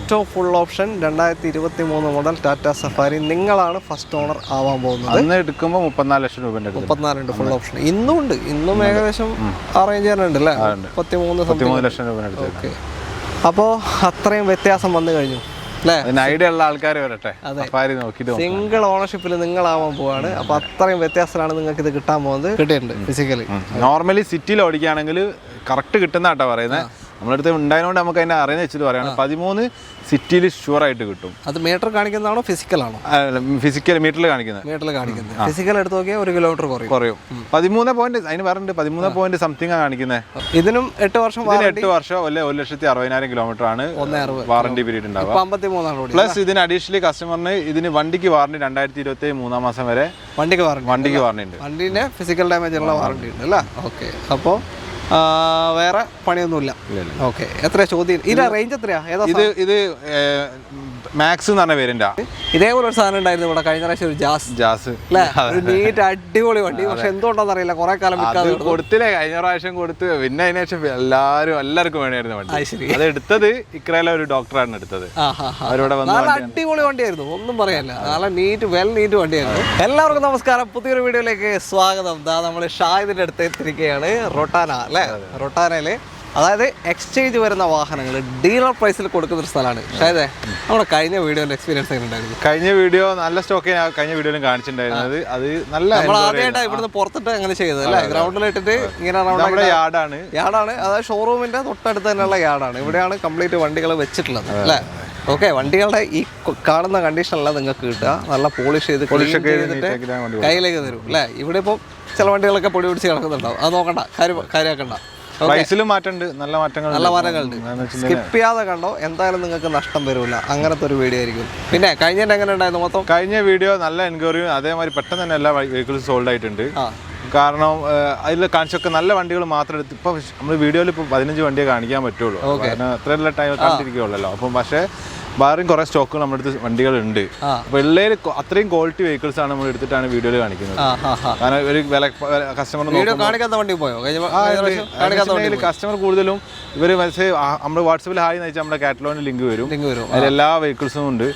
റൈറ്റോ full option 2023 model Tata Safari നിങ്ങളാണ് first owner ആവാൻ പോകുന്നത്. അന്ന് എടുക്കുമ്പോൾ 34 ലക്ഷം രൂപ 34 ഫുൾ ഓപ്ഷൻ ഇന്നും ഉണ്ട്. ഇന്നും ഏകദേശം അറേഞ്ച് ചെയ്യാനുണ്ട് അല്ലേ? 33 ലക്ഷം രൂപ. ഓക്കെ, അപ്പോൾ അത്രയും വ്യത്യാസം വന്നു കഴിഞ്ഞു അല്ലേ? ഐഡിയ ഉള്ള ആൾക്കാർ വരട്ടെ, സഫാരി നോക്കിയിട്ട്. സിംഗിൾ ഓണർഷിപ്പിൽ നിങ്ങളാവാൻ പോവാണ്. അപ്പോൾ അത്രയും വ്യത്യാസമാണ് നിങ്ങൾക്ക് ഇത് കിട്ടാൻ പോകുന്നത്. കിട്ടിയിട്ടുണ്ട് ഫിസിക്കലി. നോർമലി സിറ്റിയിൽ ഓടിക്കുകയാണെങ്കിൽ കറക്റ്റ് കിട്ടുന്ന കേട്ടോ പറയുന്നത്. നമ്മളടുത്ത് ഉണ്ടായതുകൊണ്ട് നമുക്ക് അതിനെ അറിയുന്ന വെച്ചിട്ട് പറയാണ് 13 സിറ്റിയിൽ ഷുവർ ആയിട്ട് കിട്ടും. അത് മീറ്റർ കാണിക്കുന്നതാണോ ഫിസിക്കലാണോ? ഫിസിക്കൽ മീറ്ററിൽ കാണിക്കുന്നത്. ഫിസിക്കൽ എടുത്ത് നോക്കിയാൽ 1 കിലോമീറ്റർ കുറയും. 13 പോയിന്റ് അതിന് പറഞ്ഞിട്ട് 13 പോയിന്റ് സംതിങ് ആണ് കാണിക്കുന്നത്. ഇതിനും 8 വർഷം 8 വർഷം അല്ലെ 1,60,000 കിലോമീറ്റർ ആണ് വാറണ്ടി പീരീഡ് ഉണ്ടാവുക. 53 പ്ലസ് ഇതിന് അഡീഷണലി കസ്റ്റമറിന് ഇതിന് വണ്ടിക്ക് വാറണ്ടി 2027 3 മാസം വരെ വണ്ടിക്ക് വാറണ്ടി ഉണ്ട്. വണ്ടീൻ്റെ ഫിസിക്കൽ ഡാമേജ് ഉള്ള വാറണ്ടി ഉണ്ട് അല്ലേ? ഓക്കെ, അപ്പോൾ വേറെ പണിയൊന്നുമില്ല. ഓക്കെ, എത്ര ചോദ്യം? ഇതിന്റെ റേഞ്ച് എത്രയാ? ഇത് മാക്സ് എന്ന് പറഞ്ഞ പേരിന്റെ ഇതേപോലെ ഒരു സാധനം ഉണ്ടായിരുന്നു ഇവിടെ കഴിഞ്ഞ പ്രാവശ്യം, ഒരു ജാസ് അല്ലേ? ഒരു നീറ്റ് അടിപൊളി വണ്ടി. പക്ഷെ എന്തുകൊണ്ടാന്ന് അറിയില്ല, കുറെ കാലം കൊടുത്തില്ലേ. കഴിഞ്ഞ പ്രാവശ്യം കൊടുത്ത് പിന്നെ അതിന് ശേഷം എല്ലാവർക്കും വേണമായിരുന്നു വണ്ടി. അത് എടുത്തത് ഇക്രയിലെ ഒരു ഡോക്ടറാണ് എടുത്തത്. അവരോട് നല്ല അടിപൊളി വണ്ടിയായിരുന്നു, ഒന്നും പറയാനില്ല. നല്ല നീറ്റ് വണ്ടിയായിരുന്നു. എല്ലാവർക്കും നമസ്കാരം, പുതിയൊരു വീഡിയോയിലേക്ക് സ്വാഗതം. നമ്മൾ ഷാഹിദിന്റെ അടുത്ത് എത്തിയിരിക്കുകയാണ്. റൊട്ടാന അല്ലേ? റൊട്ടാനയില് അതായത് എക്സ്ചേഞ്ച് വരുന്ന വാഹനങ്ങൾ ഡീലർ പ്രൈസിൽ കൊടുക്കുന്ന ഒരു സ്ഥലമാണ്. ഷാഹിദേ, നമ്മുടെ കഴിഞ്ഞ വീഡിയോന്റെ എക്സ്പീരിയൻസ് എങ്ങനെ ഉണ്ടായിരുന്നു? കഴിഞ്ഞ വീഡിയോ നല്ല സ്റ്റോക്ക് കഴിഞ്ഞ വീഡിയോയിലും കാണിച്ചിട്ടുണ്ടായിരുന്നത്. അത് നല്ല നമ്മൾ ആദ്യമായിട്ട് ഇവിടുന്ന് പുറത്തിട്ട് അങ്ങനെ ചെയ്തത് അല്ലേ? ഗ്രൗണ്ടിലിട്ടിട്ട് ഇങ്ങനെ യാർഡാണ്. അതായത് ഷോറൂമിന്റെ തൊട്ടടുത്ത് തന്നെയുള്ള യാർഡാണ്. ഇവിടെയാണ് കംപ്ലീറ്റ് വണ്ടികൾ വെച്ചിട്ടുള്ളത് അല്ലേ? ഓക്കെ, വണ്ടികളുടെ ഈ കാണുന്ന കണ്ടീഷനല്ല നിങ്ങൾക്ക് കിട്ടുക. നല്ല പോളിഷ് ചെയ്തിട്ട് കയ്യിലേക്ക് തരും അല്ലേ? ഇവിടെ ഇപ്പോൾ ചില വണ്ടികളൊക്കെ പൊടി പിടിച്ച് കിടക്കുന്നുണ്ടാവും. അത് നോക്കണ്ട, കാര്യമാക്കണ്ട. പ്രൈസിലും മാറ്റമുണ്ട്, നല്ല മാറ്റങ്ങളുണ്ട്. സ്കിപ്പ് ചെയ്യാതെ കണ്ടോ, എന്തായാലും നിങ്ങൾക്ക് നഷ്ടം വരില്ല. അങ്ങനത്തെ ഒരു വീഡിയോ ആയിരിക്കും. പിന്നെ കഴിഞ്ഞ എങ്ങനെ ഉണ്ടായിരുന്നു മൊത്തം? കഴിഞ്ഞ വീഡിയോ നല്ല എൻക്വയറിയും അതേമാതിരി പെട്ടെന്ന് തന്നെ എല്ലാ വെഹിക്കിൾസും സോൾഡ് ആയിട്ടുണ്ട്. കാരണം അതിൽ കാണിച്ചൊക്കെ നല്ല വണ്ടികൾ മാത്രം എടുത്ത് ഇപ്പൊ നമ്മൾ വീഡിയോയിൽ ഇപ്പോൾ 15 വണ്ടിയെ കാണിക്കാൻ പറ്റുള്ളൂ. കാരണം അത്രയുള്ള ടൈം കണ്ടിരിക്കുള്ളല്ലോ. അപ്പം പക്ഷേ വേറെയും കുറെ സ്റ്റോക്കുകൾ നമ്മുടെ അടുത്ത് വണ്ടികളുണ്ട്. അപ്പൊ ഉള്ളതിൽ അത്രയും ക്വാളിറ്റി വെഹിക്കിൾസ് ആണ് നമ്മൾ എടുത്തിട്ടാണ് വീഡിയോയിൽ കാണിക്കുന്നത്. കാരണം ഒരു കസ്റ്റമർ കസ്റ്റമർ കൂടുതലും ഇവര് നമ്മുടെ വാട്സപ്പിൽ ഹായ് എന്ന് വെച്ചാൽ നമ്മുടെ കാറ്റലോഗിന് ലിങ്ക് വരും. അതിലെല്ലാ വെഹിക്കിൾസും ഉണ്ട്.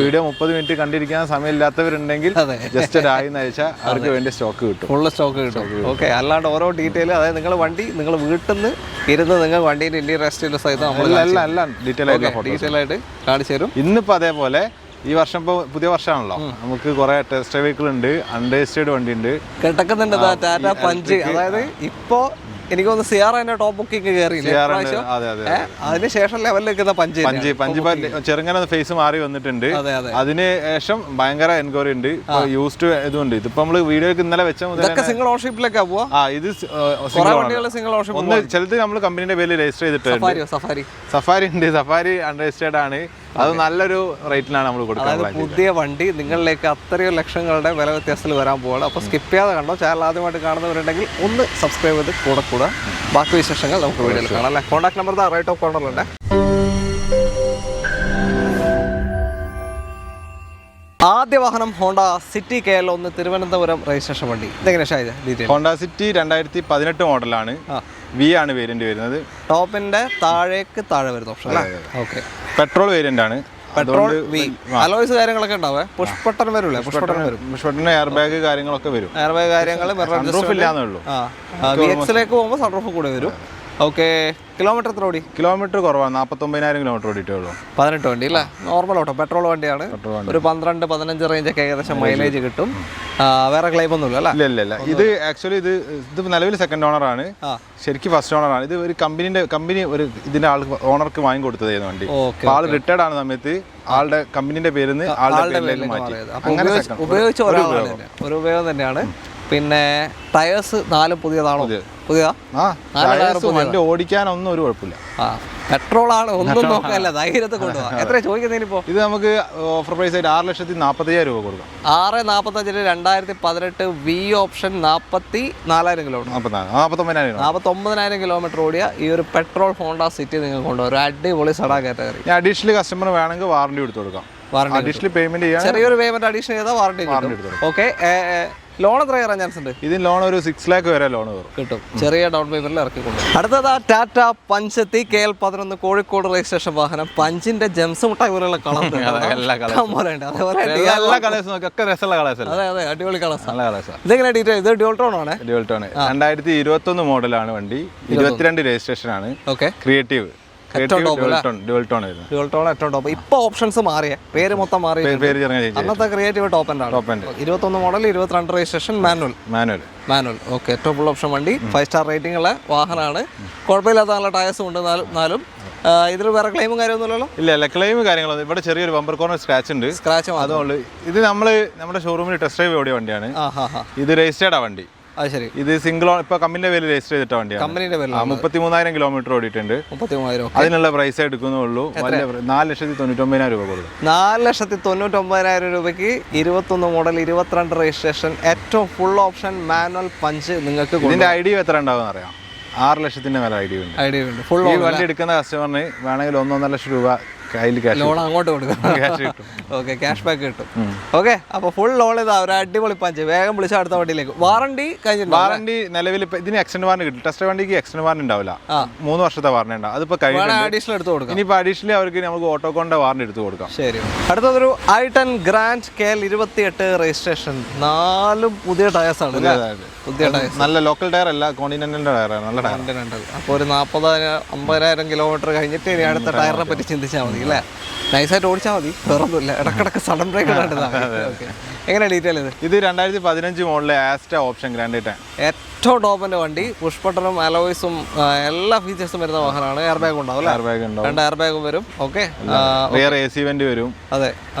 വീഡിയോ 30 മിനിറ്റ് കണ്ടിരിക്കാൻ സമയമില്ലാത്തവരുണ്ടെങ്കിൽ ജസ്റ്റ് ഒരു ഹായ് എന്ന് വെച്ചാൽ അവർക്ക് വേണ്ടി സ്റ്റോക്ക് കിട്ടും, ഫുള്ള് സ്റ്റോക്ക് കിട്ടും. ഓക്കെ, അല്ലാണ്ട് ഓരോ ഡീറ്റെയിൽ, അതായത് നിങ്ങൾ വണ്ടി നിങ്ങൾ വീട്ടിൽ നിന്ന് ഇരുന്ന് നിങ്ങൾ വണ്ടീൻ്റെ ഇന്ത്യൻ റെസ്റ്റിന്റെ സഹിതം എല്ലാം ഡീറ്റെയിൽ ആയിട്ട് കാണിച്ചു തരും. ഇന്നിപ്പോ അതേപോലെ ഈ വർഷം ഇപ്പോൾ പുതിയ വർഷമാണല്ലോ, നമുക്ക് കുറെ ടെസ്റ്റ് വെഹിക്കിൾ ഉണ്ട്, അൺരജിസ്റ്റേർഡ് വണ്ടി ഉണ്ട്, കിടക്കുന്നുണ്ട്. ടാറ്റ പഞ്ച്, അതായത് ഇപ്പോ എനിക്ക് തോന്നുന്നു സിയാറിന്റെ ടോപ്പ് ബുക്കിംഗ് കയറിയില്ല. അതിനുശേഷം ലെവലിൽ നിൽക്കുന്ന പഞ്ച് ചെറുങ്ങനെ ഫേസ് മാറി വന്നിട്ടുണ്ട്. അതിന് ശേഷം ഭയങ്കര എൻക്വയറി ഉണ്ട്. യൂസ്ഡ് ഇതുണ്ട്. ഇതിപ്പോ നമ്മള് വീഡിയോക്ക് ഇന്നലെ വെച്ച മുതൽ സിംഗിൾ ഓണർഷിപ്പിലേക്കാ പോവാ. ഇത് സിംഗിൾ ഓണർഷിപ്പ് ഒന്ന് ചിലത് നമ്മൾ കമ്പനിയുടെ പേരിൽ രജിസ്റ്റർ ചെയ്തിട്ടുണ്ട്. സഫാരി ഉണ്ട്, സഫാരി അൺരജിസ്റ്റേർഡ് ആണ്. അത് നല്ലൊരു റേറ്റിലാണ് നമ്മൾ കൊടുക്കുന്നത്. പുതിയ വണ്ടി നിങ്ങളിലേക്ക് അത്രയോ ലക്ഷങ്ങളുടെ വില വ്യത്യാസത്തിൽ വരാൻ പോവാണ്. അപ്പോൾ സ്കിപ്പ് ചെയ്യാതെ കണ്ടോ. ചാനൽ ആദ്യമായിട്ട് കാണുന്നവരുണ്ടെങ്കിൽ ഒന്ന് സബ്സ്ക്രൈബ് ചെയ്ത് കൂടെ ബാക്കി വിശേഷങ്ങൾ നമുക്ക് വീഡിയോയിൽ കാണാം അല്ലേ? കോൺടാക്ട് നമ്പർ റൈറ്റ് ഓഫ് കോർണറിലുണ്ട്. ആദ്യ വാഹനം Honda city KL1 Thiruvananthapuram registration വണ്ടി. ഇതെങ്ങനെ ഡീറ്റെയിൽ? ഹോണ്ട സിറ്റി 2018 മോഡലാണ്. വി ആണ് വേരിയന്റ് വരുന്നത്. ടോപ്പിന്റെ താഴെ വരുന്ന ഓപ്ഷൻ അല്ലേ? ഓക്കെ, പെട്രോൾ വേരിയന്റ് ആണ്. പെട്രോൾ വി അലോയ്സ് കാര്യങ്ങളൊക്കെ ഉണ്ടാവേ. പുഷ്പട്ടൻ വരില്ലേ? പുഷ്പട്ടന് എയർ ബാഗ് കാര്യങ്ങളൊക്കെ വരും. എയർ ബാഗ് കാര്യങ്ങൾ ഇല്ലാന്നേ ഉള്ളൂ. VX-ലേക്ക് പോകുമ്പോൾ സൺറൂഫ് കൂടെ വരും. ഓക്കെ, കിലോമീറ്റർ എത്ര ഓടി? കിലോമീറ്റർ കുറവാണ്, 49,000 കിലോമീറ്റർ ഓടിയിട്ടേ ഉള്ളൂ. 18 വണ്ടി അല്ലേ? നോർമൽ ഓട്ടോ, പെട്രോൾ വണ്ടിയാണ്. ഒരു 12-15 റേഞ്ചൊക്കെ ഏകദേശം മൈലേജ് കിട്ടും. വേറെ ക്ലെയിം ഒന്നുമില്ല അല്ലേ? ഇല്ല. ഇത് ആക്ച്വലി ഇത് നിലവിൽ സെക്കൻഡ് ഓണർ ആണ്, ശരിക്കും ഫസ്റ്റ് ഓണർ ആണ്. ഇത് ഒരു കമ്പനി ഒരു ഇതിന്റെ ഓണർക്ക് വാങ്ങി കൊടുത്തതായിരുന്നു വണ്ടി. ആള് റിട്ടയർഡ് ആണ് സമയത്ത് ആളുടെ കമ്പനിന്റെ പേരിൽ നിന്ന് ആളുടെ പേരിലേക്ക് മാറ്റി. ഉപയോഗിച്ച ഒരു ഉപയോഗം തന്നെയാണ്. പിന്നെ ടയേഴ്സ് 4 പുതിയതാണോ? വണ്ടി ഓടിക്കാനൊന്നും ഒരു കുഴപ്പമില്ല. പെട്രോൾ ആണ്, ഒന്നും നോക്കാനല്ല, ധൈര്യത്തെ കൊണ്ടുപോകാം. എത്ര ചോദിക്കുന്നതിനിപ്പോ? ഇത് നമുക്ക് ഓഫർ പ്രൈസ് ആയിട്ട് 6,45,000 രൂപ കൊടുക്കാം. 6,45,000 2018 വി ഓപ്ഷൻ 44,000 കിലോമീറ്റർ, 49,000 കിലോമീറ്റർ ഓടിയ ഈ ഒരു പെട്രോൾ ഹോണ്ട സിറ്റി നിങ്ങൾ കൊണ്ടുവരും. അടിപൊളി സഡാ കാറ്റഗറി. അഡീഷണൽ കസ്റ്റമർ വേണമെങ്കിൽ വാറണ്ടി എടുത്തു കൊടുക്കാം. അഡീഷണൽ പേയ്മെന്റ് ചെയ്യാൻ ചെറിയൊരു പേയ്മെന്റ് അഡീഷണൽ ചെയ്താൽ വാറണ്ടി. ഓക്കെ, ലോൺ എത്ര കയറാൻ ചാൻസ് ഉണ്ട്? ഇതിന് ലോൺ ഒരു 6 lakh വരെ ലോൺ കിട്ടും. ചെറിയ ഡൗൺ പേയ്മെന്റിൽ ഇറക്കിക്കൊണ്ട്. അടുത്തത് Tata punch KL11 Kozhikode registration വാഹനം. പഞ്ചിന്റെ ജെംസ് മുട്ടായി പോലെയുള്ള കളർ എല്ലാ കളേഴ്സും ഒക്കെ രസമുള്ള കളേഴ്സ്. അതെ അതെ, അടിപൊളി കളേഴ്സ്. നല്ല കളേഴ്സ്. ഇതെങ്ങനെ ഡീറ്റെയിൽ? ഇത് ഡ്യുവൽ ടോൺ ആണ്. 2021 മോഡലാണ് വണ്ടി. 22 രജിസ്ട്രേഷൻ ആണ്. Creative dual tone. ഇപ്പൊ ഓപ്ഷൻസ് മാറിയ പേര് മൊത്തം മാറി. അന്നത്തെ ക്രിയേറ്റീവ് ടോപ്പ് എൻഡ് ആണ്. 21 മോഡൽ, 22 രജിസ്ട്രേഷൻ, മാനുവൽ. ഓക്കെ, ഏറ്റവും ഫുൾ ഓപ്ഷൻ വണ്ടി. 5 സ്റ്റാർ റേറ്റിംഗ് ഉള്ള വാഹനമാണ്. കുഴപ്പമില്ലാത്ത നല്ല ടയേഴ്സും ഉണ്ട്. എന്നാലും ഇതിൽ വേറെ ക്ലെയിമും കാര്യമൊന്നുമില്ലല്ലോ? ഇല്ല, ക്ലെയിം കാര്യങ്ങളൊന്നും. ഇവിടെ ചെറിയൊരു ബമ്പർ കോർണർ സ്ക്രാച്ച് ഉണ്ട്. അതുകൊണ്ട് ഇത് നമ്മുടെ ഷോറൂമിൽ ടെസ്റ്റ് ഡ്രൈവ് ഓടിയ വണ്ടിയാണ്. ഇത് രജിസ്റ്റേർഡ് ആ വണ്ടി. ഇത് സിംഗിൾ ഓൺ, ഇപ്പൊ കമ്പനിയുടെ പേര് രജിസ്റ്റർ ചെയ്തിട്ട വണ്ടിയാണ്. 33,000 കിലോമീറ്റർ ഓടിയിട്ടുണ്ട്. അതിനുള്ള പ്രൈസ് എടുക്കുന്നുള്ളൂ. 4,99,000 രൂപ കൊടുക്കും. 4,99,000 രൂപയ്ക്ക് 21 മോഡൽ, 22 രജിസ്ട്രേഷൻ, ഏറ്റവും ഫുൾ ഓപ്ഷൻ മാനുവൽ പഞ്ച് നിങ്ങൾക്ക്. ഇതിന്റെ ഐഡിയ എത്ര ഉണ്ടാവും അറിയാം? 6 ലക്ഷത്തിന്റെ മേലെ ഐഡിയ ഉണ്ട്. ഫുൾ ഈ വണ്ടി എടുക്കുന്ന കസ്റ്റമറിന് വേണമെങ്കിൽ 1.5 ലക്ഷം രൂപ ലോൺ അങ്ങോട്ട് കൊടുക്കും. ഓക്കെ, ക്യാഷ് ബാക്ക് കിട്ടും. ഓക്കെ, അപ്പൊ ഫുൾ ലോൺ ഇതാ ഒരു അടിപൊളി പഞ്ച്. വേഗം വിളിച്ച അടുത്ത വണ്ടിയിലേക്ക്. വാറണ്ടി കഴിഞ്ഞിട്ടുണ്ട്. വാറണ്ടി നിലവിൽ ഇതിന് എക്സ്റ്റൻഡ് വാറണ്ടി കിട്ടും. ടെസ്റ്റ് വണ്ടിക്ക് എക്സ്റ്റൻഡ് വാറണ്ടി ഉണ്ടാവില്ല. 3 വർഷത്തെ വാറണ്ടി ഉണ്ടാവും. അതിപ്പോ അഡീഷണൽ എടുത്ത് കൊടുക്കാം. ഇനിയിപ്പോ അഡീഷണൽ അവർക്ക് നമുക്ക് ഓട്ടോകോണിന്റെ വാറണ്ടി എടുത്ത് കൊടുക്കാം. ശരി. അടുത്തതൊരു i10 ഗ്രാൻഡ് KL28 രജിസ്ട്രേഷൻ. 4 പുതിയ ടയേഴ്സ് ആണ്. പുതിയ ടയേഴ്സ്, നല്ല ലോക്കൽ ടയർ അല്ല, കോണ്ടിനെന്റൽ ടയറാണ്. നല്ല കോണ്ടിനെന്റൽ. അപ്പോൾ ഒരു 40,000-50,000 കിലോമീറ്റർ കഴിഞ്ഞിട്ട് ഇനി അടുത്ത ടയറിനെ പറ്റി ചിന്തിച്ചാൽ മതി അല്ലേ? നൈസായിട്ട് ഓടിച്ചാൽ മതി, വേറൊന്നുമില്ല. ഇടക്കിടക്ക് സഡൻ ബ്രേക്ക് എങ്ങനെ ഡീറ്റെയിൽ? ഇത് 2015 മോഡലിലെ ആസ്റ്റ ഓപ്ഷൻ ഗ്രാൻഡ് 10. ഏറ്റവും ടോപ്പിന്റെ വണ്ടി. പുഷ്പട്ടനും അലോയ്സും എല്ലാ ഫീച്ചേഴ്സും വരുന്ന വാഹനമാണ്. എയർ ബാഗ് ഉണ്ടാവും അല്ലേ? 2 എയർ ബാഗും വരും. ഓക്കെ, റിയർ AC വെന്റ് വരും. അതെ.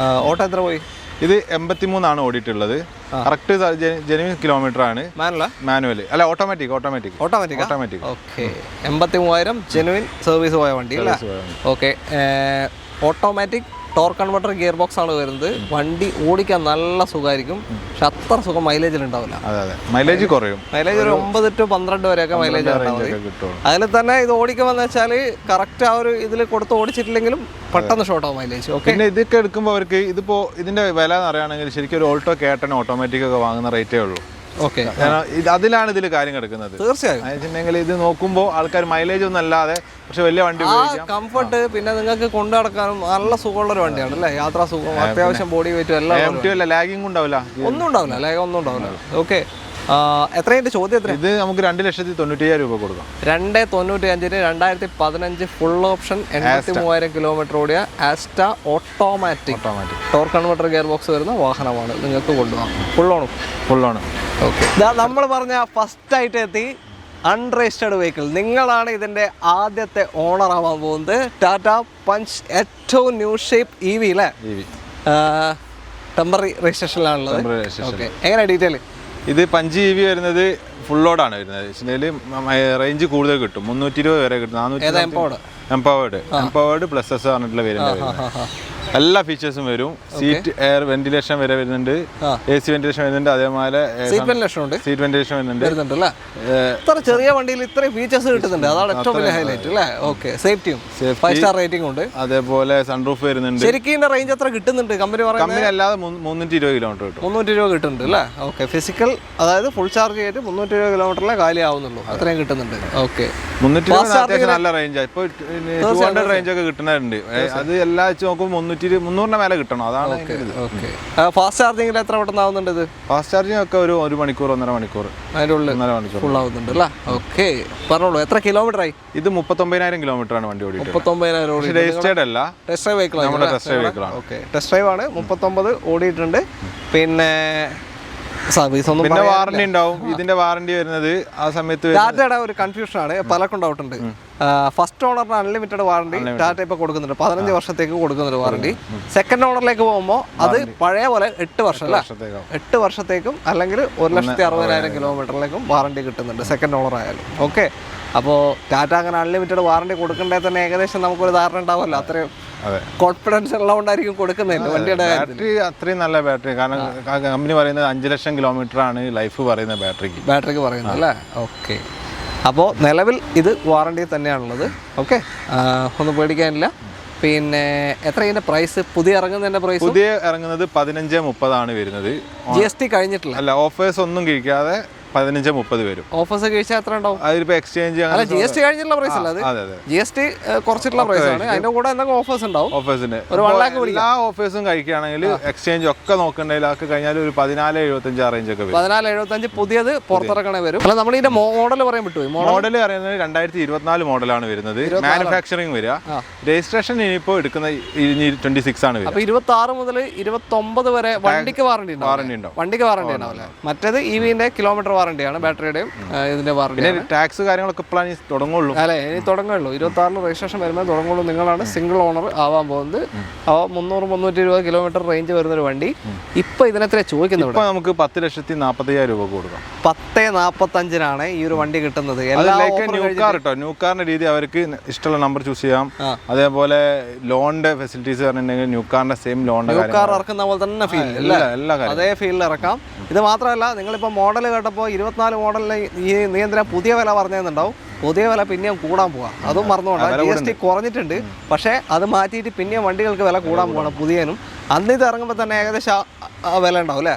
ഓട്ടോ എത്ര പോയി? ഇത് 83 ആണ് ഓടിയിട്ടുള്ളത്. കറക്റ്റ് ജെനുവിൻ കിലോമീറ്റർ ആണ്. മാനുവൽ അല്ല, ഓട്ടോമാറ്റിക്. ഓക്കെ, 83,000 ജെനുവിൻ സർവീസ് പോയ വണ്ടി അല്ലേ? Okay, automatic torque converter gear box ആണ് വരുന്നത്. വണ്ടി ഓടിക്കാൻ നല്ല സുഖമായിരിക്കും. പക്ഷെ അത്ര സുഖം മൈലേജിൽ ഉണ്ടാവില്ല. മൈലേജ് കുറയും. മൈലേജ് ഒരു 9 to 12 വരെയൊക്കെ മൈലേജ് കിട്ടും. അതിൽ തന്നെ ഇത് ഓടിക്കുമെന്ന് വെച്ചാൽ കറക്റ്റ് ആ ഒരു ഇതിൽ കൊടുത്ത് ഓടിച്ചിട്ടില്ലെങ്കിലും പെട്ടെന്ന് ഷോർട്ട് ആവും മൈലേജ്. ഓക്കെ, പിന്നെ ഇതൊക്കെ എടുക്കുമ്പോൾ അവർക്ക് ഇതിപ്പോ ഇതിന്റെ വില എന്ന് പറയുകയാണെങ്കിൽ ശരിക്കും ഒരു ഓൾട്ടോ കേട്ടൻ ഓട്ടോമാറ്റിക് ഒക്കെ വാങ്ങുന്ന റേറ്റേ ഉള്ളൂ. ഓക്കെ, അതിലാണ് ഇതിൽ കാര്യം കിടക്കുന്നത്. തീർച്ചയായും. ഇത് നോക്കുമ്പോൾ ആൾക്കാർ മൈലേജ് ഒന്നും അല്ലാതെ പക്ഷെ വലിയ വണ്ടി കംഫർട്ട്, പിന്നെ നിങ്ങൾക്ക് കൊണ്ടു നടക്കാനും നല്ല സുഖമുള്ള ഒരു വണ്ടിയാണ് അല്ലേ? യാത്രാ സുഖം, അത്യാവശ്യം ബോഡി വെയിറ്റും എല്ലാം. ലാഗിങ് ഉണ്ടാവില്ല, ഒന്നും ഉണ്ടാവില്ല, ലാഗ് ഒന്നും ഉണ്ടാവില്ല. ഓക്കെ, എത്രയുടെ ചോദ്യം എത്ര? ഇത് നമുക്ക് 2,95,000 രൂപ കൊടുക്കാം. 2,95,000 2015 ഫുൾ ഓപ്ഷൻ 83,000 കിലോമീറ്റർ ഓടിയ Asta automatic torque converter gear box വരുന്ന വാഹനമാണ്. നിങ്ങൾക്ക് കൊണ്ടുപോകാം. Full on. ഓക്കെ, നമ്മൾ പറഞ്ഞ ഫസ്റ്റ് ആയിട്ട് എത്തി അൺരജിസ്റ്റേർഡ് വെഹിക്കിൾ. നിങ്ങളാണ് ഇതിന്റെ ആദ്യത്തെ ഓണർ ആവാൻ പോകുന്നത്. ടാറ്റ പഞ്ച് ഏറ്റവും ന്യൂ ഷേപ്പ് EV അല്ലേ? ടെമ്പററി രജിസ്ട്രേഷനിലാണുള്ളത്. ഓക്കെ, എങ്ങനെ ഡീറ്റെയിൽ? ഇത് പഞ്ച് EV വരുന്നത് ഫുൾ ലോഡാണ് വരുന്നത്. ഇതിൽ റേഞ്ച് കൂടുതൽ കിട്ടും. 320 വരെ കിട്ടും. 400 എംപവേർഡ് പ്ലസ് എസ് പറഞ്ഞിട്ടുള്ള വരുന്നത്. എല്ലാ ഫീച്ചേഴ്സും വരും. സീറ്റ് എയർ വെന്റിലേഷൻ വരെ വരുന്നുണ്ട്. AC വെന്റിലേഷൻ വരുന്നുണ്ട്. അതേപോലെ സീറ്റ് വെന്റിലേഷൻ വരുന്നുണ്ട്. ഇത്ര ചെറിയ വണ്ടിയിൽ ഇത്രയും ഫീച്ചേഴ്സ് കിട്ടുന്നുണ്ട്. അതാണ് ഏറ്റവും വലിയ ഹൈലൈറ്റ് അല്ലേ? ഓക്കെ, സേഫ്റ്റിയും 5 സ്റ്റാർ റേറ്റിംഗ് ഉണ്ട്. അതേപോലെ സൺറൂഫ് വരുന്നുണ്ട്. ശരിക്കും റേഞ്ച് എത്ര കിട്ടുന്നുണ്ട്? കമ്പനി അല്ലാതെ 320 കിലോമീറ്റർ കിട്ടും. 300 രൂപ കിട്ടുന്നുണ്ട് അല്ലേ? ഓക്കെ, ഫിസിക്കൽ അതായത് ഫുൾ ചാർജ് ചെയ്തിട്ട് 320 കിലോമീറ്ററിലെ കാലി ആവുന്നുള്ളൂ. അത്രയും കിട്ടുന്നുണ്ട്. ഓക്കെ, 320 നല്ല റേഞ്ചാണ്. ഇപ്പോൾ 200 റേഞ്ച് ഒക്കെ കിട്ടുന്നുണ്ട്. അത് എല്ലാം വെച്ച് നോക്കുമ്പോൾ 300 മേലെ കിട്ടണം. അതാണ്. ഫാസ്റ്റ് ചാർജിംഗിൽ എത്ര പെട്ടെന്ന് ആവുന്നുണ്ട്? ഇത് ഫാസ്റ്റ് ചാർജിങ് ഒക്കെ ഒരു 1 മണിക്കൂർ 1.5 മണിക്കൂർ ഫുൾ ആവുന്നുണ്ട് അല്ലേ? ഓക്കെ, പറഞ്ഞോളൂ, എത്ര കിലോമീറ്റർ ആയി? ഇത് 39,000 കിലോമീറ്റർ ആണ് വണ്ടി ഓടിയത്. 39,000 രജിസ്റ്റേർഡ് അല്ല, ടെസ്റ്റ് ഡ്രൈവ് വെഹിക്കിൾ ആണ്. ഓക്കെ, ടെസ്റ്റ് ഡ്രൈവ് ആണ്. 39 ഓടിയിട്ടുണ്ട്. പിന്നെ സർവീസ് ഒന്നും, പിന്നെ വാറണ്ടി ഉണ്ടാവും. ഇതിന്റെ വാറണ്ടി വരുന്നത് ആ സമയത്ത് ടാറ്റയുടെ ഒരു കൺഫ്യൂഷൻ ആണ്, പലർക്കും ഡൗട്ട് ഉണ്ട്. ഫസ്റ്റ് ഓണറിന് അൺലിമിറ്റഡ് വാറണ്ടി ടാറ്റ ഇപ്പൊ കൊടുക്കുന്നുണ്ട്. 15 വർഷത്തേക്ക് കൊടുക്കുന്നുണ്ട് വാറണ്ടി. സെക്കൻഡ് ഓണറിലേക്ക് പോകുമ്പോൾ അത് പഴയ പോലെ 8 വർഷം അല്ല, 8 വർഷത്തേക്കും അല്ലെങ്കിൽ 1,60,000 കിലോമീറ്ററിലേക്കും വാറണ്ടി കിട്ടുന്നുണ്ട് സെക്കൻഡ് ഓണർ ആയാലും. ഓക്കെ, അപ്പോൾ ടാറ്റ അങ്ങനെ അൺലിമിറ്റഡ് വാറണ്ടി കൊടുക്കണ്ടേ തന്നെ ഏകദേശം നമുക്കൊരു ധാരണ ഉണ്ടാവുമല്ലോ. അത്രയും കോൺഫിഡൻസ് ഉള്ളതുകൊണ്ടായിരിക്കും കൊടുക്കുന്നത് വണ്ടിയുടെ ബാറ്ററി. അത്രയും നല്ല ബാറ്ററി. കാരണം കമ്പനി പറയുന്നത് 5 ലക്ഷം കിലോമീറ്റർ ആണ് ലൈഫ് പറയുന്നത് ബാറ്ററിക്ക് പറയുന്നത് അല്ലേ? ഓക്കെ, അപ്പോൾ നിലവിൽ ഇത് വാറണ്ടി തന്നെയാണുള്ളത്. ഓക്കെ, ഒന്നും പേടിക്കാനില്ല. പിന്നെ എത്ര ഇതിന്റെ പ്രൈസ് പുതിയ ഇറങ്ങുന്നതിന്റെ പ്രൈസ്? പുതിയ ഇറങ്ങുന്നത് 15-30 വരുന്നത്. GST കഴിഞ്ഞിട്ടില്ല, അല്ല ഓഫേഴ്സ് ഒന്നും കഴിക്കാതെ 15-30 വരും. ഓഫേഴ്സ് കഴിച്ചാൽ എത്ര ഉണ്ടാവും? അതിലിപ്പോ എക്സ്ചേഞ്ച് അല്ല GST കഴിഞ്ഞിട്ടുള്ള പ്രൈസ് അല്ല അത്, GST കുറച്ചിട്ടുള്ള പ്രൈസ് ആണ്. അതിന്റെ കൂടെ എന്തെങ്കിലും ഓഫേഴ്സ് ഉണ്ടാവും. ഓഫേഴ്സിന് ഒരു 1 lakh എല്ലാ ഓഫേഴ്സും കഴിക്കുകയാണെങ്കിൽ എക്സ്ചേഞ്ച് ഒക്കെ നോക്കണ്ടെങ്കിൽ ആക്കി കഴിഞ്ഞാൽ ഒരു 14.75 റേഞ്ച് ഒക്കെ വരും. 14.75 പുതിയത് പുറത്തിറക്കണേ വരും. അല്ല നമ്മൾ ഇതിന്റെ മോഡൽ പറയാൻ വിട്ടുപോയി. മോഡൽ പറയുന്നത് 2024 മോഡലാണ് വരുന്നത്. മാനുഫാക്ചറിങ് വരിക. രജിസ്ട്രേഷൻ ഇനിയിപ്പോ എടുക്കുന്ന 26 ആണ് വരിക. അപ്പൊ 26 മുതൽ 29 വരെ വണ്ടിക്ക് വാറണ്ടി ഉണ്ടാവും. വണ്ടിക്ക് വാറണ്ടി ഉണ്ടാവില്ല. മറ്റേത് EVന്റെ കിലോമീറ്റർ വാറണ്ടിയാണ്, ബാറ്ററിയുടെയും ഇതിന്റെ വാറണ്ടി. പിന്നെ ടാക്സ് കാര്യങ്ങളൊക്കെ ഇപ്പോഴാണ് തുടങ്ങുള്ളൂ. അല്ലെ ഇനി തുടങ്ങുള്ളൂ. 26 രജിസ്ട്രേഷൻ വരുമ്പോൾ തുടങ്ങുള്ളൂ. നിങ്ങളാണ് സിംഗിൾ ഓണർ ആവാൻ പോകുന്നത്. 300-320 കിലോമീറ്റർ റേഞ്ച് വരുന്ന ഒരു വണ്ടി. ഇപ്പൊ ഇതിനെത്ര ചോദിക്കുന്നത്? ഇപ്പൊ നമുക്ക് 10,45,000 രൂപ കൊടുക്കാം. 10.45 ഈ ഒരു വണ്ടി കിട്ടുന്നത്. ന്യൂ കാറിന്റെ രീതി അവർക്ക് ഇഷ്ടമുള്ള നമ്പർ ചൂസ് ചെയ്യാം. അതേപോലെ ലോണിന്റെ ഫെസിലിറ്റീസ് പറഞ്ഞിട്ടുണ്ടെങ്കിൽ ന്യൂ കാറിന്റെ സെയിം ലോണിന്റെ കാർ ഇറക്കുന്ന പോലെ തന്നെ ഫീൽ, അതേ ഫീലിൽ ഇറക്കാം. ഇത് മാത്രമല്ല, നിങ്ങളിപ്പോ മോഡൽ കേട്ടപ്പോൾ 24 മോഡലിന് ഈ നിയന്ത്രണം പുതിയ വില പറഞ്ഞുണ്ടാവും. പുതിയ വില പിന്നെയും കൂടാൻ പോവാം. അതും മറന്നുകൊണ്ടാണ്. GST കുറഞ്ഞിട്ടുണ്ട്, പക്ഷേ അത് മാറ്റിയിട്ട് പിന്നെയും വണ്ടികൾക്ക് വില കൂടാൻ പോകണം. പുതിയനും അന്ന് ഇത് ഇറങ്ങുമ്പോൾ തന്നെ ഏകദേശം ആ വില ഉണ്ടാവും അല്ലേ?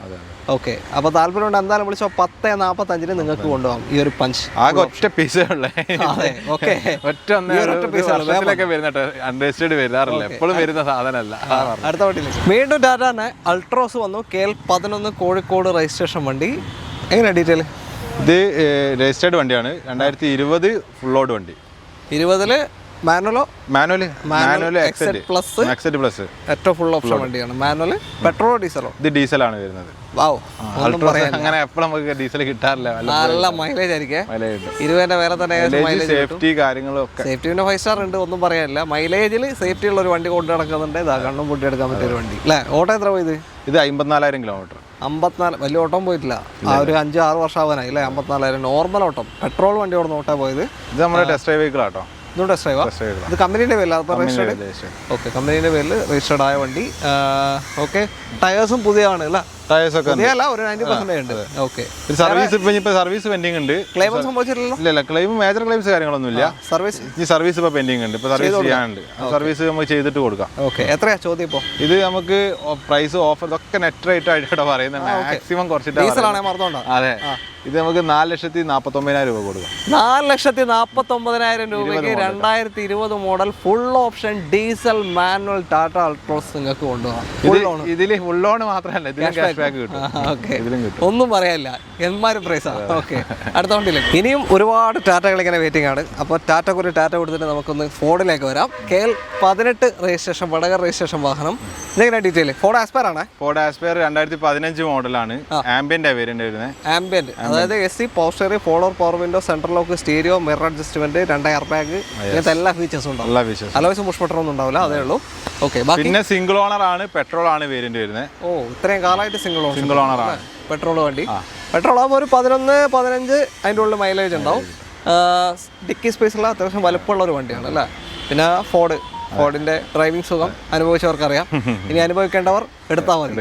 ഓക്കെ, അപ്പോൾ താല്പര്യമുണ്ട് എന്തായാലും വിളിച്ചോ. 10.45 നിങ്ങൾക്ക് കൊണ്ടുപോകാം ഈ ഒരു പഞ്ച്. ആകെ ഒറ്റ പീസേ ഉള്ളേ. ഓക്കെ, വരാറില്ല, എപ്പോഴും വരുന്ന സാധനമല്ല. അടുത്ത വണ്ടി വീണ്ടും ടാറ്റാ അൾട്രോസ് വന്നു. KL11 കോഴിക്കോട് രജിസ്ട്രേഷൻ വണ്ടി. എങ്ങനെയാണ് ഡീറ്റെയിൽ? ഇത് രജിസ്റ്റേർഡ് വണ്ടിയാണ്. 2020 ഫുൾ ലോഡ് വണ്ടി. 20 മാനുവൽ എക്സെറ്റ് പ്ലസ് ഏറ്റവും ഫുൾ ഓപ്ഷൻ വണ്ടിയാണ്. മാനുവൽ പെട്രോളോ ഡീസലോ? ഇത് ഡീസലാണ് വരുന്നത്. അങ്ങനെ എപ്പോഴും നമുക്ക് ഡീസൽ കിട്ടാറില്ല. നല്ല മൈലേജ് ആയിരിക്കും. 20 വേറെ തന്നെ സേഫ്റ്റി കാര്യങ്ങളൊക്കെ. സേഫ്റ്റിന്റെ 5 സ്റ്റാർ ഉണ്ട്, ഒന്നും പറയാനില്ല. മൈലേജിൽ സേഫ്റ്റി ഉള്ള ഒരു വണ്ടി കൊണ്ട് നടക്കുന്നുണ്ട്. ഇതാ കണ്ണും പൊട്ടി എടുക്കാൻ പറ്റിയ ഒരു വണ്ടി അല്ലേ? ഓട്ടോ എത്ര പോയത്? ഇത് 54,000 കിലോമീറ്റർ. 54 വലിയ ഓട്ടം പോയിട്ടില്ല. ആ ഒരു 5-6 വർഷം ആവാനായി അല്ലേ? 54,000 നോർമൽ ഓട്ടം. പെട്രോൾ വണ്ടി ഓടുന്ന ഓട്ടോ പോയത്. ഇത് നമ്മുടെ ടെസ്റ്റ് ഡ്രൈവ് വെഹിക്കിൾ ആട്ടോ. ഇതും ടെസ്റ്റ് ഡ്രൈവാ? ഇത് കമ്പനീൻ്റെ പേരില്ല, അപ്പോൾ രജിസ്റ്റേർഡ്. ഓക്കെ, കമ്പനീൻ്റെ പേരിൽ രജിസ്റ്റേർഡ് ആയ വണ്ടി. ഓക്കെ, ടയേഴ്സും പുതിയതാണ് അല്ലേ? ടയേഴ്സ് ഒക്കെ പുതിയല്ല, ഒരു 90% ഉണ്ട്. ഓക്കെ, സർവീസ് പെൻഡിങ് ഉണ്ട്. ക്ലെയിം സംഭവിച്ചിട്ടില്ലല്ലോ? ഇല്ല, ക്ലെയിം മേജർ ക്ലെയിംസ് കാര്യങ്ങളൊന്നും ഇല്ല. സർവീസ് ഇപ്പൊ പെൻഡിങ് ഉണ്ട്. ഇപ്പൊ സർവീസ് ചെയ്യാനുണ്ട്. സർവീസ് നമുക്ക് ചെയ്തിട്ട് കൊടുക്കാം. ഓക്കെ, എത്രയാ ചോദ്യം ഇപ്പോൾ? ഇത് നമുക്ക് പ്രൈസ് ഓഫർ ഇതൊക്കെ നെറ്റ് റേറ്റ് ആയിട്ട് പറയുന്നത്. മാക്സിമം കുറച്ചിട്ട്. അതെ, ഇത് നമുക്ക് 4,49,000 രൂപ കൊടുക്കാം. 4,49,000 രൂപയ്ക്ക് 2020 model full option diesel manual Tata Altroz നിങ്ങൾക്ക് കൊണ്ടുപോകാം. ഇതില് ഫുൾ ലോൺ മാത്രമല്ല, ഇതിലും ക്യാഷ് ബാക്ക് കിട്ടും. ഒന്നും പറയാനില്ല, എന്മാരും പ്രൈസാണ്. ഓക്കെ, അടുത്ത വണ്ടിയിലേക്ക്. ഇനിയും ഒരുപാട് ടാറ്റകൾ ഇങ്ങനെ വെയിറ്റിംഗ് ആണ്. അപ്പോൾ ടാറ്റക്ക് ഒരു ടാറ്റ കൊടുത്തിട്ട് നമുക്കൊന്ന് ഫോർഡിലേക്ക് വരാം. KL18 രജിസ്ട്രേഷൻ, വടകര രജിസ്ട്രേഷൻ വാഹനം. ഇതെങ്ങനെ ഡീറ്റെയിൽ? ഫോർഡ് ആസ്പയർ ആണ്. ഫോർഡ് ആസ്പയർ 2015 മോഡലാണ്. ആംബിയന്റ് വേരിയന്റ് വരുന്നത്. ആംബിയന്റ് അതായത് AC, power steering, power window, central lock, stereo, mirror adjustment, 2 air bag, ഇങ്ങനത്തെ എല്ലാ ഫീച്ചേഴ്സും ഉണ്ടാവും. അലോയ്സ് പുഷ് ബട്ടൺ ഒന്നും ഉണ്ടാവില്ല, അതേ ഉള്ളൂ. ഓക്കെ, പിന്നെ സിംഗിൾ ഓണർ ആണ്. പെട്രോൾ ആണ് വേരിയന്റ് വരുന്നത്. ഓ, ഇത്രയും കാലമായിട്ട് സിംഗിൾ ഓണർ ആണ് പെട്രോൾ വണ്ടി. പെട്രോൾ ആകുമ്പോൾ ഒരു 11-15 അതിൻ്റെ ഉള്ളിൽ മൈലേജ് ഉണ്ടാവും. ഡിക്കി സ്പേസുള്ള അത്യാവശ്യം വലുപ്പമുള്ള ഒരു വണ്ടിയാണ് അല്ലേ? പിന്നെ ഫോർഡിന്റെ ഡ്രൈവിംഗ് സുഖം അനുഭവിച്ചവർക്ക് അറിയാം. ഇനി അനുഭവിക്കേണ്ടവർ എടുത്താൽ മതി.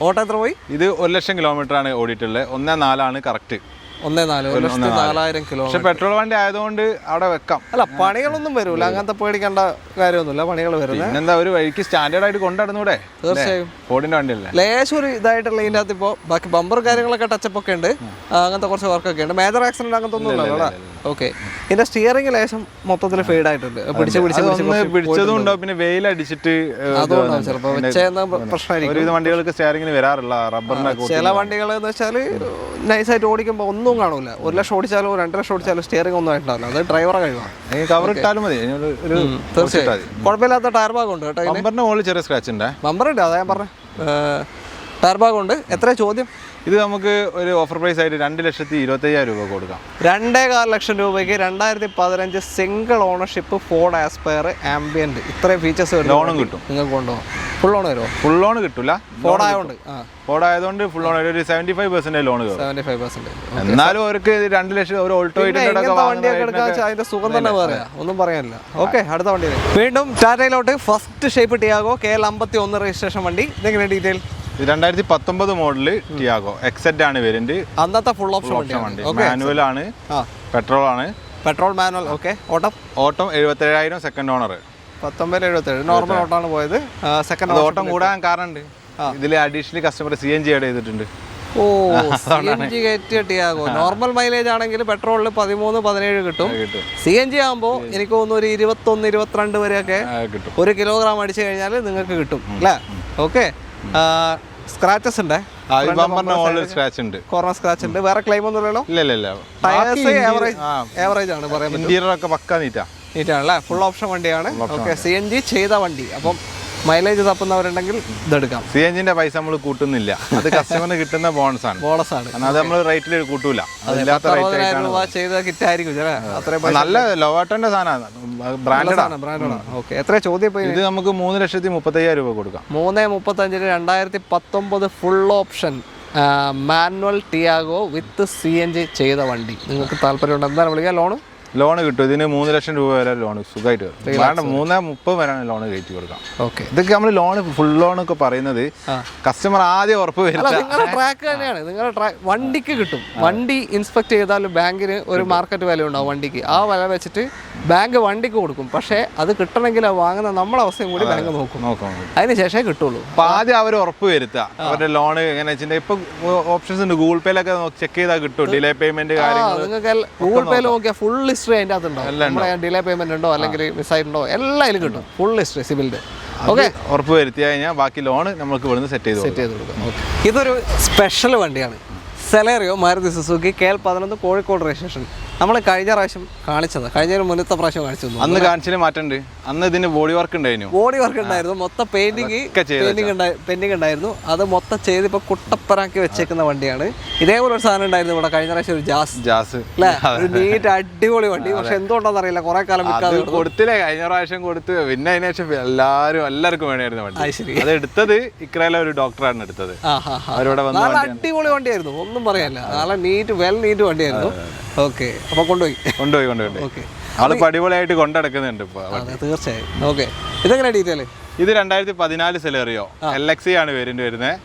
ഓട്ടോ എത്ര പോയി? ഇത് 1,00,000 കിലോമീറ്റർ ആണ് ഓടിയിട്ടുള്ളത്. 1.4 കറക്റ്റ്. 1,04,000 കിലോമീറ്റർ. പെട്രോൾ വണ്ടി ആയതുകൊണ്ട് അവിടെ വെക്കാം. അല്ല, പണികളൊന്നും വരൂല, അങ്ങനത്തെ പേടിക്കേണ്ട കാര്യമൊന്നുമില്ല. പണികൾ വരുന്നത് എന്താ ഒരു വഴിക്ക് സ്റ്റാൻഡേർഡ് ആയിട്ട് കൊണ്ടുനടന്നൂടെ? തീർച്ചയായും ഫോർഡിന്റെ വണ്ടിയല്ലേ? ലേശം ഒരു ഇതായിട്ടുള്ള ഇതിൻ്റെ അകത്ത് ഇപ്പോൾ ബാക്കി ബമ്പർ കാര്യങ്ങളൊക്കെ ടച്ചപ്പ് ഒക്കെ ഉണ്ട്. അങ്ങനത്തെ കുറച്ച് വർക്കൊക്കെ ഉണ്ട്. മേജർ ആക്സിഡന്റ് അങ്ങനത്തെ ഒന്നും ഇല്ലല്ലോ? ഓക്കെ, ഇതിന്റെ സ്റ്റിയറിംഗ് ലേശം മൊത്തത്തിൽ ഫെയ്ഡ് ആയിട്ടുണ്ട്. പിടിച്ചതും ഉണ്ടാവും. പിന്നെ വെയിലടിച്ചിട്ട് അതുകൊണ്ടാവും ചിലപ്പോൾ വെച്ചെന്ന പ്രശ്നമായിരിക്കും. വണ്ടികൾക്ക് സ്റ്റിയറിംഗിന് വരാറില്ല. റബ്ബറിന്റെ ചില വണ്ടികൾ എന്ന് വെച്ചാൽ നൈസായിട്ട് ഓടിക്കുമ്പോൾ ഒന്നും കാണൂല. 1 ലക്ഷം ഓടിച്ചാലോ 2 ലക്ഷം ഓടിച്ചാലോ സ്റ്റിയറിംഗ് ഒന്നും ആയിട്ടുണ്ടാവില്ല. അത് ഡ്രൈവറെ കഴിവാണ്. കവർ ഇട്ടാലും മതി. തീർച്ചയായും കുഴപ്പമില്ലാത്ത ടയർ ഭാഗം ഉണ്ട് കേട്ടോ. ബമ്പറിന്റെ മുകളിൽ ചെറിയ സ്ക്രാച്ച് ഉണ്ട്. ബമ്പർ ഉണ്ട്, അതാ ഞാൻ പറഞ്ഞ ടയർ ഭാഗം ഉണ്ട്. എത്ര ചോദ്യം? ഇത് നമുക്ക് ഒരു ഓഫർ പ്രൈസ് ആയിട്ട് 2,25,000 രൂപ കൊടുക്കാം. 2.25 ലക്ഷം രൂപയ്ക്ക് 2015 single ownership Ford aspire ambient. ഇത്രയും ഫീച്ചേഴ്സ് ലോണും കിട്ടും നിങ്ങൾക്ക് കൊണ്ടുപോകാം. ഫുൾ ലോൺ വരുമോ? ഫുൾ ലോൺ കിട്ടില്ല. ഫോർഡ് ആയതുകൊണ്ട് ഫുൾ ലോൺ ഒരു 75% ലോൺ കയറും. 75%. എന്നാലും അവർക്ക് 2 ലക്ഷം ഒരു ഓൾട്ടോ വണ്ടിയൊക്കെ എടുക്കാൻ അതിന്റെ സുഖം തന്നെ പറയാം, ഒന്നും പറയാനില്ല. ഓക്കെ, അടുത്ത വണ്ടി വീണ്ടും ടാറ്റയിലോട്ട്. First shape Tiago, KL51 registration വണ്ടി. ഇതെങ്ങനെ ഡീറ്റെയിൽ? 2019 മോഡല് ടിയാഗോ എക്സെറ്റ് ആണ് വേരിയന്റ്. അന്നത്തെ ഫുൾ ഓപ്ഷൻ വണ്ടി. മാനുവൽ ആണ്, പെട്രോൾ ആണ്. Petrol manual. ഓക്കെ, ഓട്ടം 77,000 സെക്കൻഡ് ഓണർ. 1977 നോർമൽ ഓട്ടാണ് പോയത്. സെക്കൻഡ് ഓട്ടം കൂടാൻ കാരണമുണ്ട്, ഇതിൽ അഡീഷണൽ കസ്റ്റമർ CNG ആഡ് ചെയ്തിട്ടുണ്ട്. ഓ, CNG കയറ്റിയ ടിയാഗോ. നോർമൽ മൈലേജ് ആണെങ്കിൽ പെട്രോളിൽ 13-17 കിട്ടും. CNG ആകുമ്പോൾ എനിക്ക് തോന്നുന്നു ഒരു 21-22 വരെയൊക്കെ ഒരു കിലോഗ്രാം അടിച്ചു കഴിഞ്ഞാൽ നിങ്ങൾക്ക് കിട്ടും അല്ലേ? ഓക്കെ. സ്ക്രാച്ചസ് ഉണ്ട്, സ്ക്രാച്ച് ഉണ്ട്, കോർണർ സ്ക്രാച്ച് ഉണ്ട്. വേറെ ക്ലെയിം ഒന്നും ഇല്ലല്ലോ? ഇല്ല. ടയേഴ്സ് ആവറേജ് ആണ് പറയാൻ പറ്റും. ഇന്റീരിയർ ഒക്കെ പക്കാ നീറ്റാണല്ലേ? ഫുൾ ഓപ്ഷൻ വണ്ടിയാണ്. ഓക്കെ, CNG ചെയ്ത വണ്ടി. അപ്പം മൈലേജ് തപ്പുന്നവരുണ്ടെങ്കിൽ ഇതെടുക്കാം. CNG പൈസ നമ്മൾ കൂട്ടുന്നില്ല, അത് കസ്റ്റമറിന് കിട്ടുന്ന ബോണസ് ആണ്. അത് നമ്മൾ റേറ്റിൽ കൂട്ടൂല. ചെയ്ത കിറ്റ് ആയിരിക്കും. നല്ല ലോവാട്ടന്റെ സാധനമാണ്, ബ്രാൻഡാണ്. എത്ര ചോദ്യം? ഇത് നമുക്ക് 3,35,000 രൂപ കൊടുക്കാം. 3,35,000 2019 ഫുൾ ഓപ്ഷൻ മാനുവൽ ടിയാഗോ വിത്ത് CNG ചെയ്ത വണ്ടി. നിങ്ങൾക്ക് താല്പര്യമുണ്ട് എന്താണ് വിളിക്കുക? ലോൺ കിട്ടും. ഇതിന് 3 ലക്ഷം രൂപ വരെ ലോൺ സുഖമായിട്ട് വരും. 3,30,000 വരെയാണ് ലോൺ കയറ്റി കൊടുക്കാം. ഓക്കെ. ഇതൊക്കെ നമ്മൾ ലോൺ ഫുൾ ലോൺ ഒക്കെ പറയുന്നത് കസ്റ്റമർ ആദ്യം ഉറപ്പ് വരും. നിങ്ങളുടെ ട്രാക്ക് തന്നെയാണ്, നിങ്ങളുടെ വണ്ടിക്ക് കിട്ടും. വണ്ടി ഇൻസ്പെക്ട് ചെയ്താൽ ബാങ്കിന് ഒരു മാർക്കറ്റ് വില ഉണ്ടാവും വണ്ടിക്ക്. ആ വില വെച്ചിട്ട് ബാങ്ക് വണ്ടിക്ക് കൊടുക്കും. പക്ഷേ അത് കിട്ടണമെങ്കിൽ വാങ്ങുന്ന നമ്മളെ അവസ്ഥയും കൂടി ബാങ്ക് നോക്കും. അതിന് ശേഷമേ കിട്ടുള്ളൂ. അപ്പൊ ആദ്യം അവർ ഉറപ്പ് വരുത്തുക അവരുടെ ലോൺ എങ്ങനെ വെച്ചിട്ടുണ്ടെങ്കിൽ ഇപ്പൊ ഓപ്ഷൻസ് ഉണ്ട്. ഗൂഗിൾ പേയിലൊക്കെ ചെക്ക് ചെയ്താൽ കിട്ടും ഡിലേ പേയ്മെന്റ് കാര്യങ്ങൾ. നിങ്ങൾക്ക് ഗൂഗിൾ പേയിൽ നോക്കിയാൽ ഫുൾ ഹിസ്റ്ററി അതിൻ്റെ അകത്തുണ്ടാവും. ഡിലേ പേയ്മെന്റ് ഉണ്ടോ അല്ലെങ്കിൽ മിസ്സായിട്ടുണ്ടോ എല്ലാം അതിൽ കിട്ടും. Full history സിബിലിന്റെ. ഓക്കെ, ഉറപ്പ് വരുത്തി കഴിഞ്ഞാൽ ബാക്കി ലോൺ നമുക്ക് ഇവിടുന്ന് സെറ്റ് ചെയ്ത് കൊടുക്കാം. ഇതൊരു സ്പെഷ്യൽ വണ്ടിയാണ്. Celerio Maruti Suzuki KL11 Kozhikode registration. നമ്മൾ കഴിഞ്ഞ പ്രാവശ്യം കാണിച്ചത്, കഴിഞ്ഞ മുന്നത്തെ പ്രാവശ്യം കാണിച്ചു. അന്ന് കാണിച്ചാലും മാറ്റമുണ്ട്. അന്ന് ഇതിന് ബോഡി വർക്ക് ഉണ്ടായിരുന്നു. മൊത്തം പെയിന്റിങ് ഉണ്ടായിരുന്നു. അത് മൊത്തം ചെയ്ത് ഇപ്പൊ കുട്ടപ്പനാക്കി വെച്ചേക്കുന്ന വണ്ടിയാണ്. ഇതേപോലെ ഒരു സാധനം ഉണ്ടായിരുന്നു ഇവിടെ കഴിഞ്ഞ പ്രാവശ്യം, ഒരു ജാസ് അല്ലേ? ഒരു നീറ്റ് അടിപൊളി വണ്ടി. പക്ഷെ എന്തുകൊണ്ടാണെന്ന് അറിയില്ല, കുറെ കാലം കൊടുത്തില്ലേ. കഴിഞ്ഞ പ്രാവശ്യം കൊടുത്ത് പിന്നെ അതിന് ശേഷം എല്ലാവർക്കും വേണമായിരുന്നു വണ്ടി. അത് എടുത്തത് ഇക്രയിലെ ഒരു ഡോക്ടറാണ് എടുത്തത്. നല്ല അടിപൊളി വണ്ടിയായിരുന്നു, ഒന്നും പറയാനില്ല. നല്ല നീറ്റ് വണ്ടിയായിരുന്നു. ഓക്കെ, അപ്പൊ കൊണ്ടുപോയി. ആള് അടിപൊളിയായിട്ട് കൊണ്ടടക്കുന്നുണ്ട് ഇപ്പൊ. തീർച്ചയായും. ഓക്കെ, ഇതെങ്ങനെ ഡീറ്റെയിൽ? ഇത് 2014 സെലേറിയോ LXE ആണ് വേരിയന്റ് വരുന്നത്.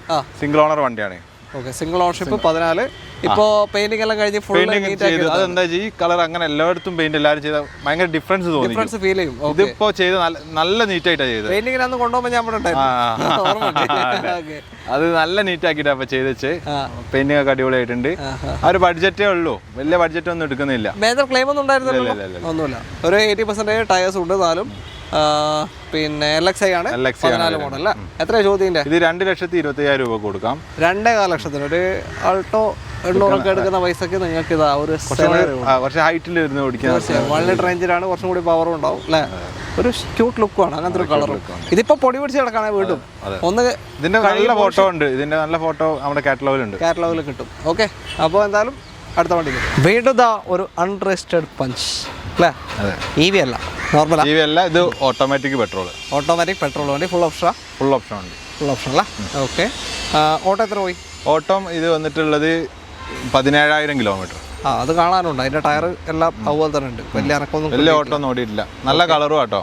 സിംഗിൾ ഓണർ വണ്ടിയാണ്. Okay, single ownership 14. ഇപ്പോ പെയിന്റിംഗ് എല്ലാം കഴിഞ്ഞ് ഫുൾ അതെന്താ ഈ കളർ അങ്ങനെ എല്ലായിടത്തും പെയിന്റ് എല്ലാവരും ചെയ്ത ഭയങ്കര ഡിഫറൻസ് തോന്നി. ഫീൽ ചെയ്യും. ഇതിപ്പോ ചെയ്ത് നല്ല നീറ്റായിട്ടാണ് ചെയ്തത്. പെയിന്റിംഗ് കൊണ്ടുപോകുമ്പോൾ ഞാൻ അത് നല്ല നീറ്റ് ആക്കിട്ടാ അപ്പൊ ചെയ്തേ. പെയിന്റിംഗ് ഒക്കെ അടിപൊളിയായിട്ടുണ്ട്. ആ ഒരു ബഡ്ജറ്റേ ഉള്ളൂ, വലിയ ബഡ്ജറ്റ് ഒന്നും എടുക്കുന്നില്ല. മേജർ ക്ലെയിം ഒന്നും ഉണ്ടായിരുന്നില്ല, ഒന്നുമില്ല. ഒരു 80% ടയേഴ്സ് ഉണ്ട്. നാലും പിന്നെ LXI ആണ് 14 മോഡൽ അല്ലേ? എത്ര ചോദ്യം? ഇത് 2,25,000 രൂപ കൊടുക്കാം. 2.5 ലക്ഷത്തിന് ഒരു ആൾട്ടോ 800 എടുക്കുന്ന പൈസക്ക് നിങ്ങൾക്ക് ഇതാ ഒരു കുറച്ച് ഹൈറ്റിൽ ഇരുന്ന് ഓടിക്കാൻ. 1 ലിറ്റർ എഞ്ചിനാണ്, കുറച്ചും കൂടി പവറും ഉണ്ടാവും അല്ലേ? ഒരു ക്യൂട്ട് ലുക്കുമാണ്, അങ്ങനത്തെ ഒരു കളറും. ഇതിപ്പോ പൊടി പിടിച്ച് കിടക്കാണ് വീണ്ടും. ഒന്ന് ഇതിന്റെ നല്ല ഫോട്ടോ ഉണ്ട്, ഇതിന്റെ നല്ല ഫോട്ടോ നമ്മുടെ കാറ്റലോഗിൽ കിട്ടും. ഓക്കെ, അപ്പോൾ എന്തായാലും അടുത്ത വണ്ടി വീണ്ടും ഇതാ ഒരു അൺരജിസ്റ്റേർഡ് പഞ്ച് അല്ലേ? EV അല്ല, നോർമൽ EV അല്ല, ഇത് ഓട്ടോമാറ്റിക് പെട്രോൾ വണ്ടി. ഫുൾ ഓപ്ഷൻ അല്ല? ഓക്കെ. ഓട്ടോ എത്ര പോയി? ഓട്ടം ഇത് വന്നിട്ടുള്ളത് 17,000 കിലോമീറ്റർ. അത് കാണാനുണ്ട്. അതിന്റെ ടയർ എല്ലാം അതുപോലെ തന്നെ ഉണ്ട്. വലിയ ഓട്ടോ ഒന്നും ഓടിയിട്ടില്ല. നല്ല കളറും ആട്ടോ.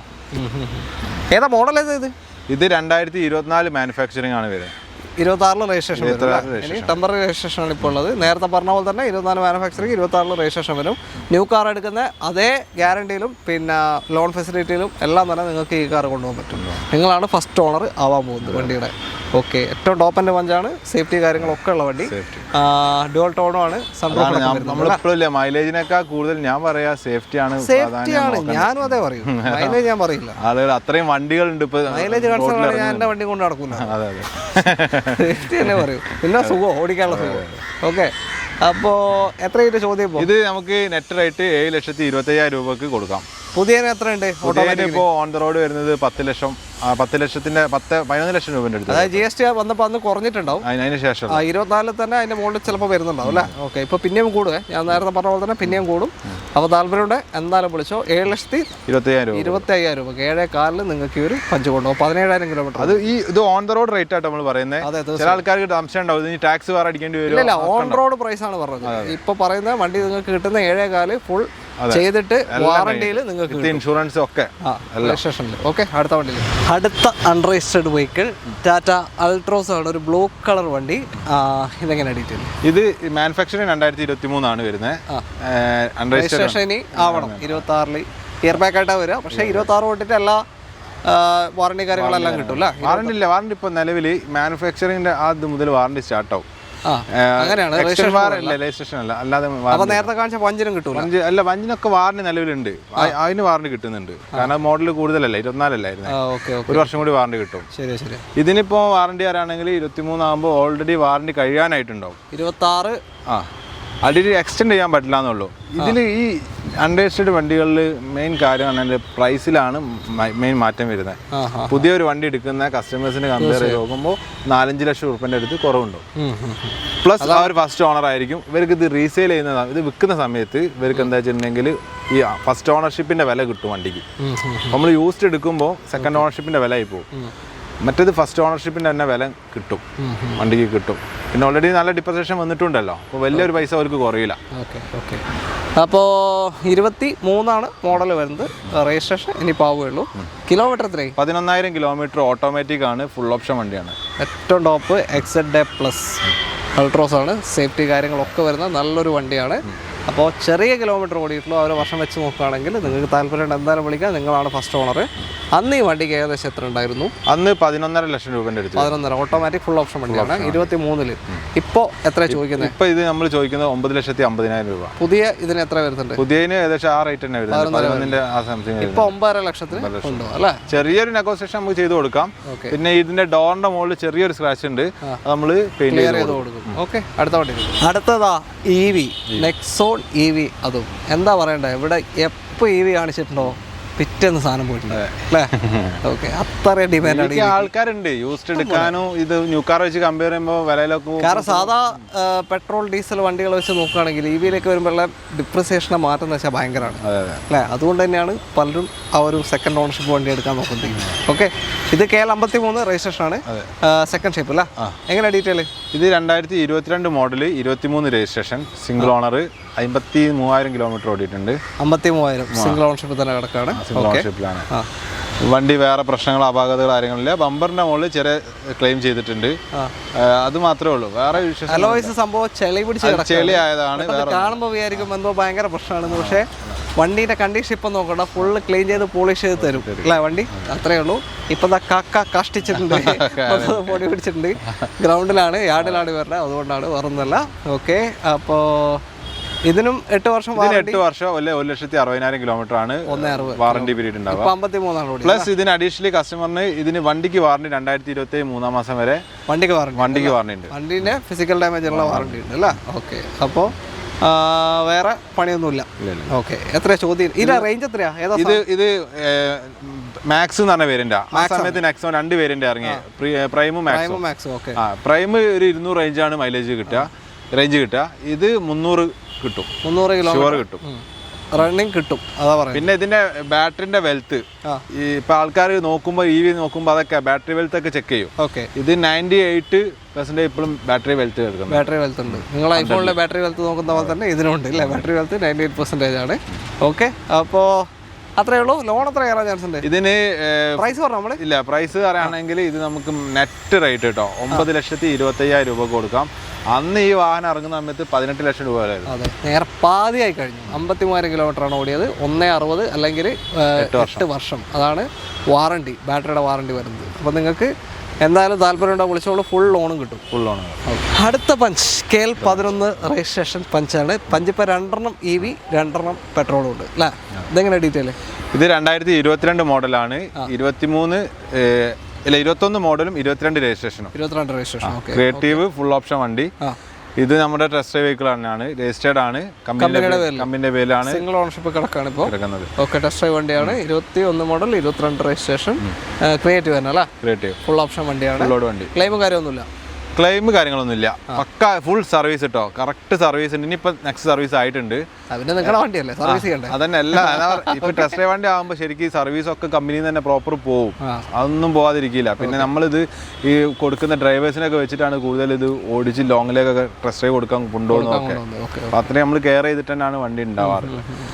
ഏതാ മോഡൽ? ഇത് 2024 മാനുഫാക്ചറിംഗ് ആണ് വരുന്നത്. 26 രജിസ്ട്രേഷൻ. ടെമ്പററി രജിസ്ട്രേഷൻ ആണ് ഇപ്പോൾ ഉള്ളത്. നേരത്തെ പറഞ്ഞ പോലെ തന്നെ 24 മാനുഫാക്ചറിംഗ്, 26 രജിസ്ട്രേഷൻ വരും. ന്യൂ കാർ എടുക്കുന്ന അതേ ഗ്യാരണ്ടിയിലും പിന്നെ ലോൺ ഫെസിലിറ്റിയിലും എല്ലാം തന്നെ നിങ്ങൾക്ക് ഈ കാർ കൊണ്ടുപോകാൻ പറ്റും. നിങ്ങളാണ് ഫസ്റ്റ് ഓണർ ആവാൻ പോകുന്നത് വണ്ടിയുടെ. ഓക്കെ, ഏറ്റവും ടോപ്പ് ആൻഡ് പഞ്ചാണ്. സേഫ്റ്റി കാര്യങ്ങളൊക്കെ ഉള്ള വണ്ടി. ഡ്യുവൽ ടോണും ആണ്. നമ്മളിപ്പോഴില്ല മൈലേജിനേക്കാൾ കൂടുതൽ ഞാൻ പറയാ സേഫ്റ്റിയാണ്. ഞാനും അതേ പറയും, മൈലേജ് ഞാൻ പറയില്ല. അതായത് അത്രയും വണ്ടികളുണ്ട് ഇപ്പൊ. മൈലേജ് കൺസേൺ ഞാൻ എന്റെ വണ്ടി കൊണ്ട് നടക്കൂല. സേഫ്റ്റി തന്നെ പറയും. പിന്നെ സുഖം, ഓടിക്കാനുള്ള സുഖം. ഓക്കെ, അപ്പോ എത്ര ചോദ്യം? ഇത് നമുക്ക് നെറ്റ് റേറ്റ് 7,25,000 രൂപക്ക് കൊടുക്കാം. പുതിയ എത്ര ഉണ്ട്? ഇപ്പോൾ ഓൺ ദ റോഡ് വരുന്നത് 10 ലക്ഷം. 10 ലക്ഷത്തിന്റെ 11 ലക്ഷം രൂപയുടെ അടുത്ത്. അതായത് GST വന്നപ്പോൾ അന്ന് കുറഞ്ഞിട്ടുണ്ടാവും. അതിന് ശേഷം 24 തന്നെ അതിന്റെ മുകളിൽ ചിലപ്പോൾ വരുന്നുണ്ടാവും അല്ലേ? ഓക്കെ, ഇപ്പൊ പിന്നെയും കൂടുക. ഞാൻ നേരത്തെ പറഞ്ഞ പോലെ തന്നെ പിന്നെയും കൂടും. അപ്പോൾ താല്പര്യമുണ്ട് എന്തായാലും വിളിച്ചോ. 7,25,000 രൂപ 7.4 നിങ്ങൾക്ക് ഒരു പഞ്ച് കൊണ്ടുപോകും. 17,000 കിലോമീറ്റർ. അത് ഇത് ഓൺ ദ റോഡ് റേറ്റ് ആയിട്ട് നമ്മൾ പറയുന്നത്. ചില ആൾക്കാർക്ക് സംശയം ഉണ്ടാവും, ഇനി ടാക്സ് വേറെ അടിക്കേണ്ടി വരും. ഇല്ല, ഓൺ റോഡ് പ്രൈസ് ആണ് പറഞ്ഞത്. ഇപ്പൊ പറയുന്ന വണ്ടി നിങ്ങൾക്ക് കിട്ടുന്ന 7.4 ഫുൾ ചെയ്തിട്ട് വാറണ്ടിയിൽ നിങ്ങൾക്ക് ഇൻഷുറൻസ് ഒക്കെ രജിസ്ട്രേഷനിൽ. ഓക്കെ, അടുത്ത വണ്ടിയിൽ അടുത്ത അൺരജിസ്റ്റേർഡ് വെഹിക്കിൾ ടാറ്റ അൾട്രോസ് ആണ്. ഒരു ബ്ലൂ കളർ വണ്ടി. ഇതെങ്ങനെ ഡീറ്റെയിൽ? ഇത് മാനുഫാക്ചറിംഗ് 2023 ആണ് വരുന്നത്. രജിസ്ട്രേഷൻ ആവണം 26 ഇയർ ബാക്ക് ആയിട്ടാണ് വരിക. പക്ഷേ 26 തൊട്ടിട്ട് എല്ലാ വാറണ്ടി കാര്യങ്ങളെല്ലാം കിട്ടും അല്ലേ? വാറണ്ടി ഇല്ല, വാറണ്ടി ഇപ്പോൾ നിലവിൽ മാനുഫാക്ചറിങ്ങിന്റെ അത് മുതൽ വാറണ്ടി സ്റ്റാർട്ടാവും. അങ്ങനെയാണ് രജിസ്ട്രേഷൻ അല്ല, അല്ലാതെ നേരത്തെ കാണിച്ച വഞ്ചിനും കിട്ടും. അല്ല, വഞ്ചിനൊക്കെ വാറണ്ടി നിലവിലുണ്ട്, അതിന് വാറണ്ടി കിട്ടുന്നുണ്ട്. കാരണം മോഡൽ കൂടുതലല്ല, 24 ഒരു വർഷം കൂടി വാറണ്ടി കിട്ടും. ഇതിനിപ്പോ വാറണ്ടി ആരാണെങ്കിൽ 23 ആകുമ്പോൾ ഓൾറെഡി വാറണ്ടി കഴിയാനായിട്ടുണ്ടാവും. 26 അതിൽ എക്സ്റ്റെൻഡ് ചെയ്യാൻ പറ്റില്ല എന്നുള്ളൂ. ഇതിൽ ഈ അൺരജിസ്റ്റേർഡ് വണ്ടികളിൽ മെയിൻ കാര്യം പറഞ്ഞാൽ പ്രൈസിലാണ് മെയിൻ മാറ്റം വരുന്നത്. പുതിയൊരു വണ്ടി എടുക്കുന്ന കസ്റ്റമേഴ്സിന് കമ്പയർ ചെയ്ത് നോക്കുമ്പോൾ 4-5 ലക്ഷം രൂപേൻ്റെ അടുത്ത് കുറവുണ്ടാവും. പ്ലസ് ആ ഒരു ഫസ്റ്റ് ഓണർ ആയിരിക്കും. ഇവർക്ക് ഇത് റീസെയിൽ ചെയ്യുന്ന, ഇത് വിൽക്കുന്ന സമയത്ത് ഇവർക്ക് എന്താ വെച്ചിട്ടുണ്ടെങ്കിൽ ഈ ഫസ്റ്റ് ഓണർഷിപ്പിന്റെ വില കിട്ടും വണ്ടിക്ക്. നമ്മൾ യൂസ്ഡ് എടുക്കുമ്പോൾ സെക്കൻഡ് ഓണർഷിപ്പിന്റെ വില ആയി പോകും. മറ്റേത് ഫസ്റ്റ് ഓണർഷിപ്പിന്റെ തന്നെ വില കിട്ടും, വണ്ടിക്ക് കിട്ടും. പിന്നെ ഓൾറെഡി നല്ല ഡിപ്രസേഷൻ വന്നിട്ടുണ്ടല്ലോ, അപ്പോൾ വലിയൊരു പൈസ അവർക്ക് കുറയില്ല. അപ്പോൾ 23 മോഡൽ വരുന്നത്, രജിസ്ട്രേഷൻ ഇനിയിപ്പോൾ ആവുകയുള്ളൂ. കിലോമീറ്റർ എത്രയായി? 11,000 കിലോമീറ്റർ. ഓട്ടോമാറ്റിക് ആണ്, ഫുൾ ഓപ്ഷൻ വണ്ടിയാണ്. ഏറ്റവും ടോപ്പ് XZ+ അൾട്രോസ് ആണ്. സേഫ്റ്റി കാര്യങ്ങളൊക്കെ വരുന്ന നല്ലൊരു വണ്ടിയാണ്. അപ്പോൾ ചെറിയ കിലോമീറ്റർ ഓടിയിട്ടുള്ളൂ. ആ ഒരു വർഷം വെച്ച് നോക്കുകയാണെങ്കിൽ നിങ്ങൾക്ക് താല്പര്യം എന്തായാലും വിളിക്കാം. നിങ്ങളാണ് ഫസ്റ്റ് ഓണർ. അന്ന് ഈ വണ്ടിക്ക് ഏകദേശം എത്ര ഉണ്ടായിരുന്നു? അന്ന് 11.5 ലക്ഷം രൂപേൻ്റെ അടുത്ത്. 11.5 ഓട്ടോമാറ്റിക് ഫുൾ ഓപ്ഷൻ വണ്ടിയാണ്. 23 ഇപ്പോൾ എത്ര ചോദിക്കുന്നത്? ഇപ്പോൾ ഇത് നമ്മൾ ചോദിക്കുന്നത് 9,50,000 രൂപ. പുതിയ ഇതിന് എത്ര വരുന്നുണ്ട്? പുതിയതിന് ഏകദേശം ആ റേറ്റ് തന്നെ വരുന്നത്. ഇപ്പോൾ 9.5 ലക്ഷത്തിന് ഉണ്ടോ അല്ലേ? ചെറിയൊരു നെഗോസിയേഷൻ നമുക്ക് ചെയ്ത് കൊടുക്കാം. പിന്നെ ഇതിന്റെ ഡോറിന്റെ മുകളിൽ ചെറിയൊരു സ്ക്രാച്ച് ഉണ്ട്, നമ്മൾ പെയിന്റ് ചെയ്ത് കൊടുക്കും. ഓക്കെ, അടുത്ത വണ്ടി. അടുത്തതാ EV നെക്സോൺ EV. അതും എന്താ പറയണ്ടേ, ഇവിടെ എപ്പോൾ EV കാണിച്ചിട്ടുണ്ടോ പിറ്റേന്ന് സാധനം പോയിട്ടുണ്ട് അല്ലേ? ഓക്കെ, അത്രയും ഡിമാൻഡാണ്. ആൾക്കാരുണ്ട് യൂസ്ഡ് എടുക്കാനും. ഇത് ന്യൂ കാർ വെച്ച് കമ്പയർ ചെയ്യുമ്പോൾ വിലയിലൊക്കെ, കാരണം സാധാ പെട്രോൾ ഡീസൽ വണ്ടികൾ വെച്ച് നോക്കുകയാണെങ്കിൽ EV-യിലേക്ക് വരുമ്പോഴുള്ള ഡിപ്രിസിയേഷനെ മാറ്റം എന്ന് വെച്ചാൽ ഭയങ്കരമാണ് അല്ലേ? അതുകൊണ്ട് തന്നെയാണ് പലരും ആ ഒരു സെക്കൻഡ് ഓണർഷിപ്പ് വണ്ടി എടുക്കാൻ നോക്കുന്നത്. ഓക്കെ, ഇത് KL 53 രജിസ്ട്രേഷൻ ആണ്, സെക്കൻഡ് ഷേപ്പ് അല്ല? എങ്ങനെ ഡീറ്റെയിൽ? ഇത് 2022 model, 23 registration, single owner, 53,000 kilometre ഓടിയിട്ടുണ്ട്. 53,000 സിംഗിൾ ഓണർഷിപ്പ് തന്നെ കിടക്കാണ്. ഓണർഷിപ്പിലാണ് വണ്ടി. വേറെ പ്രശ്നങ്ങളോ അപാകതകളോ കാര്യങ്ങളില്ല. ബമ്പറിന്റെ മുകളിൽ ചെറിയ ക്ലെയിം ചെയ്തിട്ടുണ്ട്, അത് മാത്രമേ ഉള്ളൂ. വേറെ അലോയ്സ് സംഭവം ചെളി ആയതാണ്. കാണുമ്പോൾ വിചാരിക്കും എന്തോ ഭയങ്കര പ്രശ്നമാണെന്ന്. പക്ഷേ വണ്ടീൻ്റെ കണ്ടീഷൻ ഇപ്പം നോക്കണ്ട, ഫുള്ള് ക്ലീൻ ചെയ്ത് പോളിഷ് ചെയ്ത് തരും അല്ലേ വണ്ടി? അത്രയേ ഉള്ളൂ. ഇപ്പം കാക്ക കഷ്ടിച്ചിട്ടുണ്ട്, പൊടി പിടിച്ചിട്ടുണ്ട്. ഗ്രൗണ്ടിലാണ്, യാർഡിലാണ് വരുന്നത്, അതുകൊണ്ടാണ്, വേറൊന്നുമല്ല. ഓക്കെ, അപ്പോൾ ഇതിനും 8 വർഷം 8 വർഷം 1,60,000 കിലോമീറ്റർ ആണ് വാറണ്ടി പീരീഡ് ഉണ്ടാവുക. 53 പ്ലസ് ഇതിന് അഡീഷണലി കസ്റ്റമറിന് ഇതിന് വണ്ടിക്ക് വാറണ്ടി 2027 3 മാസം വരെ വണ്ടിക്ക് വാറണ്ടി ഉണ്ട്. വണ്ടീൻ്റെ ഫിസിക്കൽ ഡാമേജ് ഉള്ള വാറണ്ടി ഉണ്ട് അല്ലേ? ഓക്കെ, അപ്പോൾ വേറെ പണിയൊന്നുമില്ല. ഓക്കെ, എത്ര ചോദ്യം? ഇതിന്റെ റേഞ്ച് എത്രയാ? ഇത് മാക്സ് എന്ന് പറഞ്ഞ വേരിയന്റ്. ആ സമയത്ത് നെക്സോൺ 2 വേരിയന്റ് ഇറങ്ങി, പ്രൈമും മാക്സും. പ്രൈം ഒരു 200 റേഞ്ചാണ് മൈലേജ് റേഞ്ച് കിട്ടുക. ഇത് 300 കിട്ടും, 300 കിലോമീറ്റർ കിട്ടും, റണ്ണിങ് കിട്ടും. അതാ പറയുന്നത്. പിന്നെ ഇതിന്റെ ബാറ്ററിന്റെ വെൽത്ത് ഇപ്പൊ ആൾക്കാർ നോക്കുമ്പോൾ EV നോക്കുമ്പോൾ അതൊക്കെ ബാറ്ററി വെൽത്ത് ഒക്കെ ചെക്ക് ചെയ്യും. ഓക്കെ, ഇത് 98% ഇപ്പോഴും ബാറ്ററി വെൽത്ത് എടുക്കും. ബാറ്ററി വെൽത്ത് ഉണ്ട്. നിങ്ങൾ ഐഫോണിലെ ബാറ്ററി വെൽത്ത് നോക്കുന്ന പോലെ തന്നെ ഇതിനുണ്ട് അല്ലേ? ബാറ്ററി വെൽത്ത് 98% ആണ്. ഓക്കെ, അപ്പോൾ അത്രേ ഉള്ളൂ. ലോൺ എത്ര കയറാൻ ചാൻസ് ഉണ്ട് ഇതിന്? പ്രൈസ് പറഞ്ഞു നമ്മൾ ഇല്ല, പ്രൈസ് പറയുകയാണെങ്കിൽ ഇത് നമുക്ക് നെറ്റ് റേറ്റ് കേട്ടോ 9,25,000 രൂപ കൊടുക്കാം. അന്ന് ഈ വാഹനം ഇറങ്ങുന്ന സമയത്ത് 18 ലക്ഷം രൂപ വരായിരുന്നു. അതെ, നേരെ പാതിയായി കഴിഞ്ഞു. 53,000 കിലോമീറ്ററാണ് ഓടിയത്. 160 അല്ലെങ്കിൽ 8 വർഷം, അതാണ് വാറണ്ടി, ബാറ്ററിയുടെ വാറണ്ടി വരുന്നത്. അപ്പോൾ നിങ്ങൾക്ക് എന്തായാലും താല്പര്യമുണ്ടോ വിളിച്ചോളൂ, ഫുൾ ലോണും കിട്ടും. Full loan. അടുത്ത പഞ്ച് KL 11 രജിസ്ട്രേഷൻ പഞ്ചാണ്. പഞ്ച് ഇപ്പോൾ 2 EV 2 പെട്രോളും ഉണ്ട് അല്ലേ? ഇതെങ്ങനെ ഡീറ്റെയിൽ? ഇത് 2022 മോഡലാണ്. 21 മോഡലും 22 രജിസ്ട്രേഷനും. 22 രജിസ്ട്രേഷൻ. ക്രിയേറ്റീവ് ഫുൾ ഓപ്ഷൻ വണ്ടി. ഇത് നമ്മുടെ ടെസ്റ്റ് ഡ്രൈവ് വെഹിക്കിൾ തന്നെയാണ്, രജിസ്റ്റേർഡ് ആണ്, കമ്പനിയുടെ പേരിലാണ്, സിംഗിൾ ഓണർഷിപ്പ് കിടക്കാണ് ഇപ്പോൾ കിടക്കുന്നത്. ഓക്കെ, ടെസ്റ്റ് ഡ്രൈവ് വണ്ടിയാണ്. 21 മോഡൽ, 22 രജിസ്ട്രേഷൻ, ക്രിയേറ്റീവ് തന്നെ അല്ലേ? ക്രിയേറ്റീവ് ഫുൾ ഓപ്ഷൻ വണ്ടിയാണ്. വണ്ടി. ക്ലെയിമും കാര്യമൊന്നുമില്ല. ക്ലെയിം കാര്യങ്ങളൊന്നുമില്ല, പക്ക ഫുൾ സർവീസ് കേട്ടോ, കറക്റ്റ് സർവീസ് ഉണ്ട്. ഇനിയിപ്പോൾ നെക്സ്റ്റ് സർവീസ് ആയിട്ടുണ്ട്. അതന്നെ അല്ല, ഇപ്പൊ ടെസ്റ്റ് ഡ്രൈവ് വണ്ടി ആകുമ്പോൾ ശരിക്കും സർവീസ് ഒക്കെ കമ്പനിയിൽ നിന്ന് തന്നെ പ്രോപ്പർ പോവും, അതൊന്നും പോകാതിരിക്കില്ല. പിന്നെ നമ്മളിത് ഈ കൊടുക്കുന്ന ഡ്രൈവേഴ്സിനൊക്കെ വെച്ചിട്ടാണ് കൂടുതൽ ഇത് ഓടിച്ച് ലോങ്ങിലേക്കൊക്കെ ടെസ്റ്റ് ഡ്രൈവ് കൊടുക്കാൻ കൊണ്ടുപോകുന്നതൊക്കെ. അപ്പൊ അത്രയും നമ്മൾ കെയർ ചെയ്തിട്ട് തന്നെയാണ് വണ്ടി ഉണ്ടാവാറ്.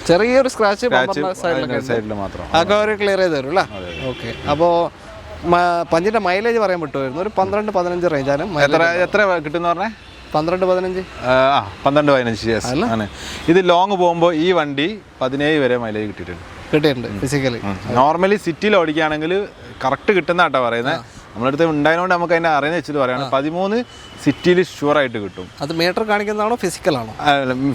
ചെറിയൊരു സ്ക്രാച്ച് സൈഡിൽ മാത്രം ക്ലിയർ ചെയ്ത് തരും അല്ലേ? ഓക്കെ, അപ്പോൾ പഞ്ചിന്റെ മൈലേജ് പറയാൻ പറ്റുമായിരുന്നു. ഒരു 12-15 റേഞ്ചാണ്. എത്ര കിട്ടുന്ന പറഞ്ഞേ? 12-15. 12-15 ആണ്. ഇത് ലോങ് പോകുമ്പോൾ ഈ വണ്ടി 17 വരെ മൈലേജ് കിട്ടിയിട്ടുണ്ട്. കിട്ടിയിട്ടുണ്ട് ഫിസിക്കലി. നോർമലി സിറ്റിയിൽ ഓടിക്കുകയാണെങ്കിൽ കറക്റ്റ് കിട്ടുന്ന കേട്ടോ പറയുന്നത്. നമ്മളടുത്ത് ഉണ്ടായതുകൊണ്ട് നമുക്ക് അതിനെ അറിയുന്ന വെച്ചിട്ട് പറയാണ് 13 സിറ്റിയിൽ ഷുവർ ആയിട്ട് കിട്ടും. അത് മീറ്റർ കാണിക്കുന്നതാണോ ഫിസിക്കലാണോ?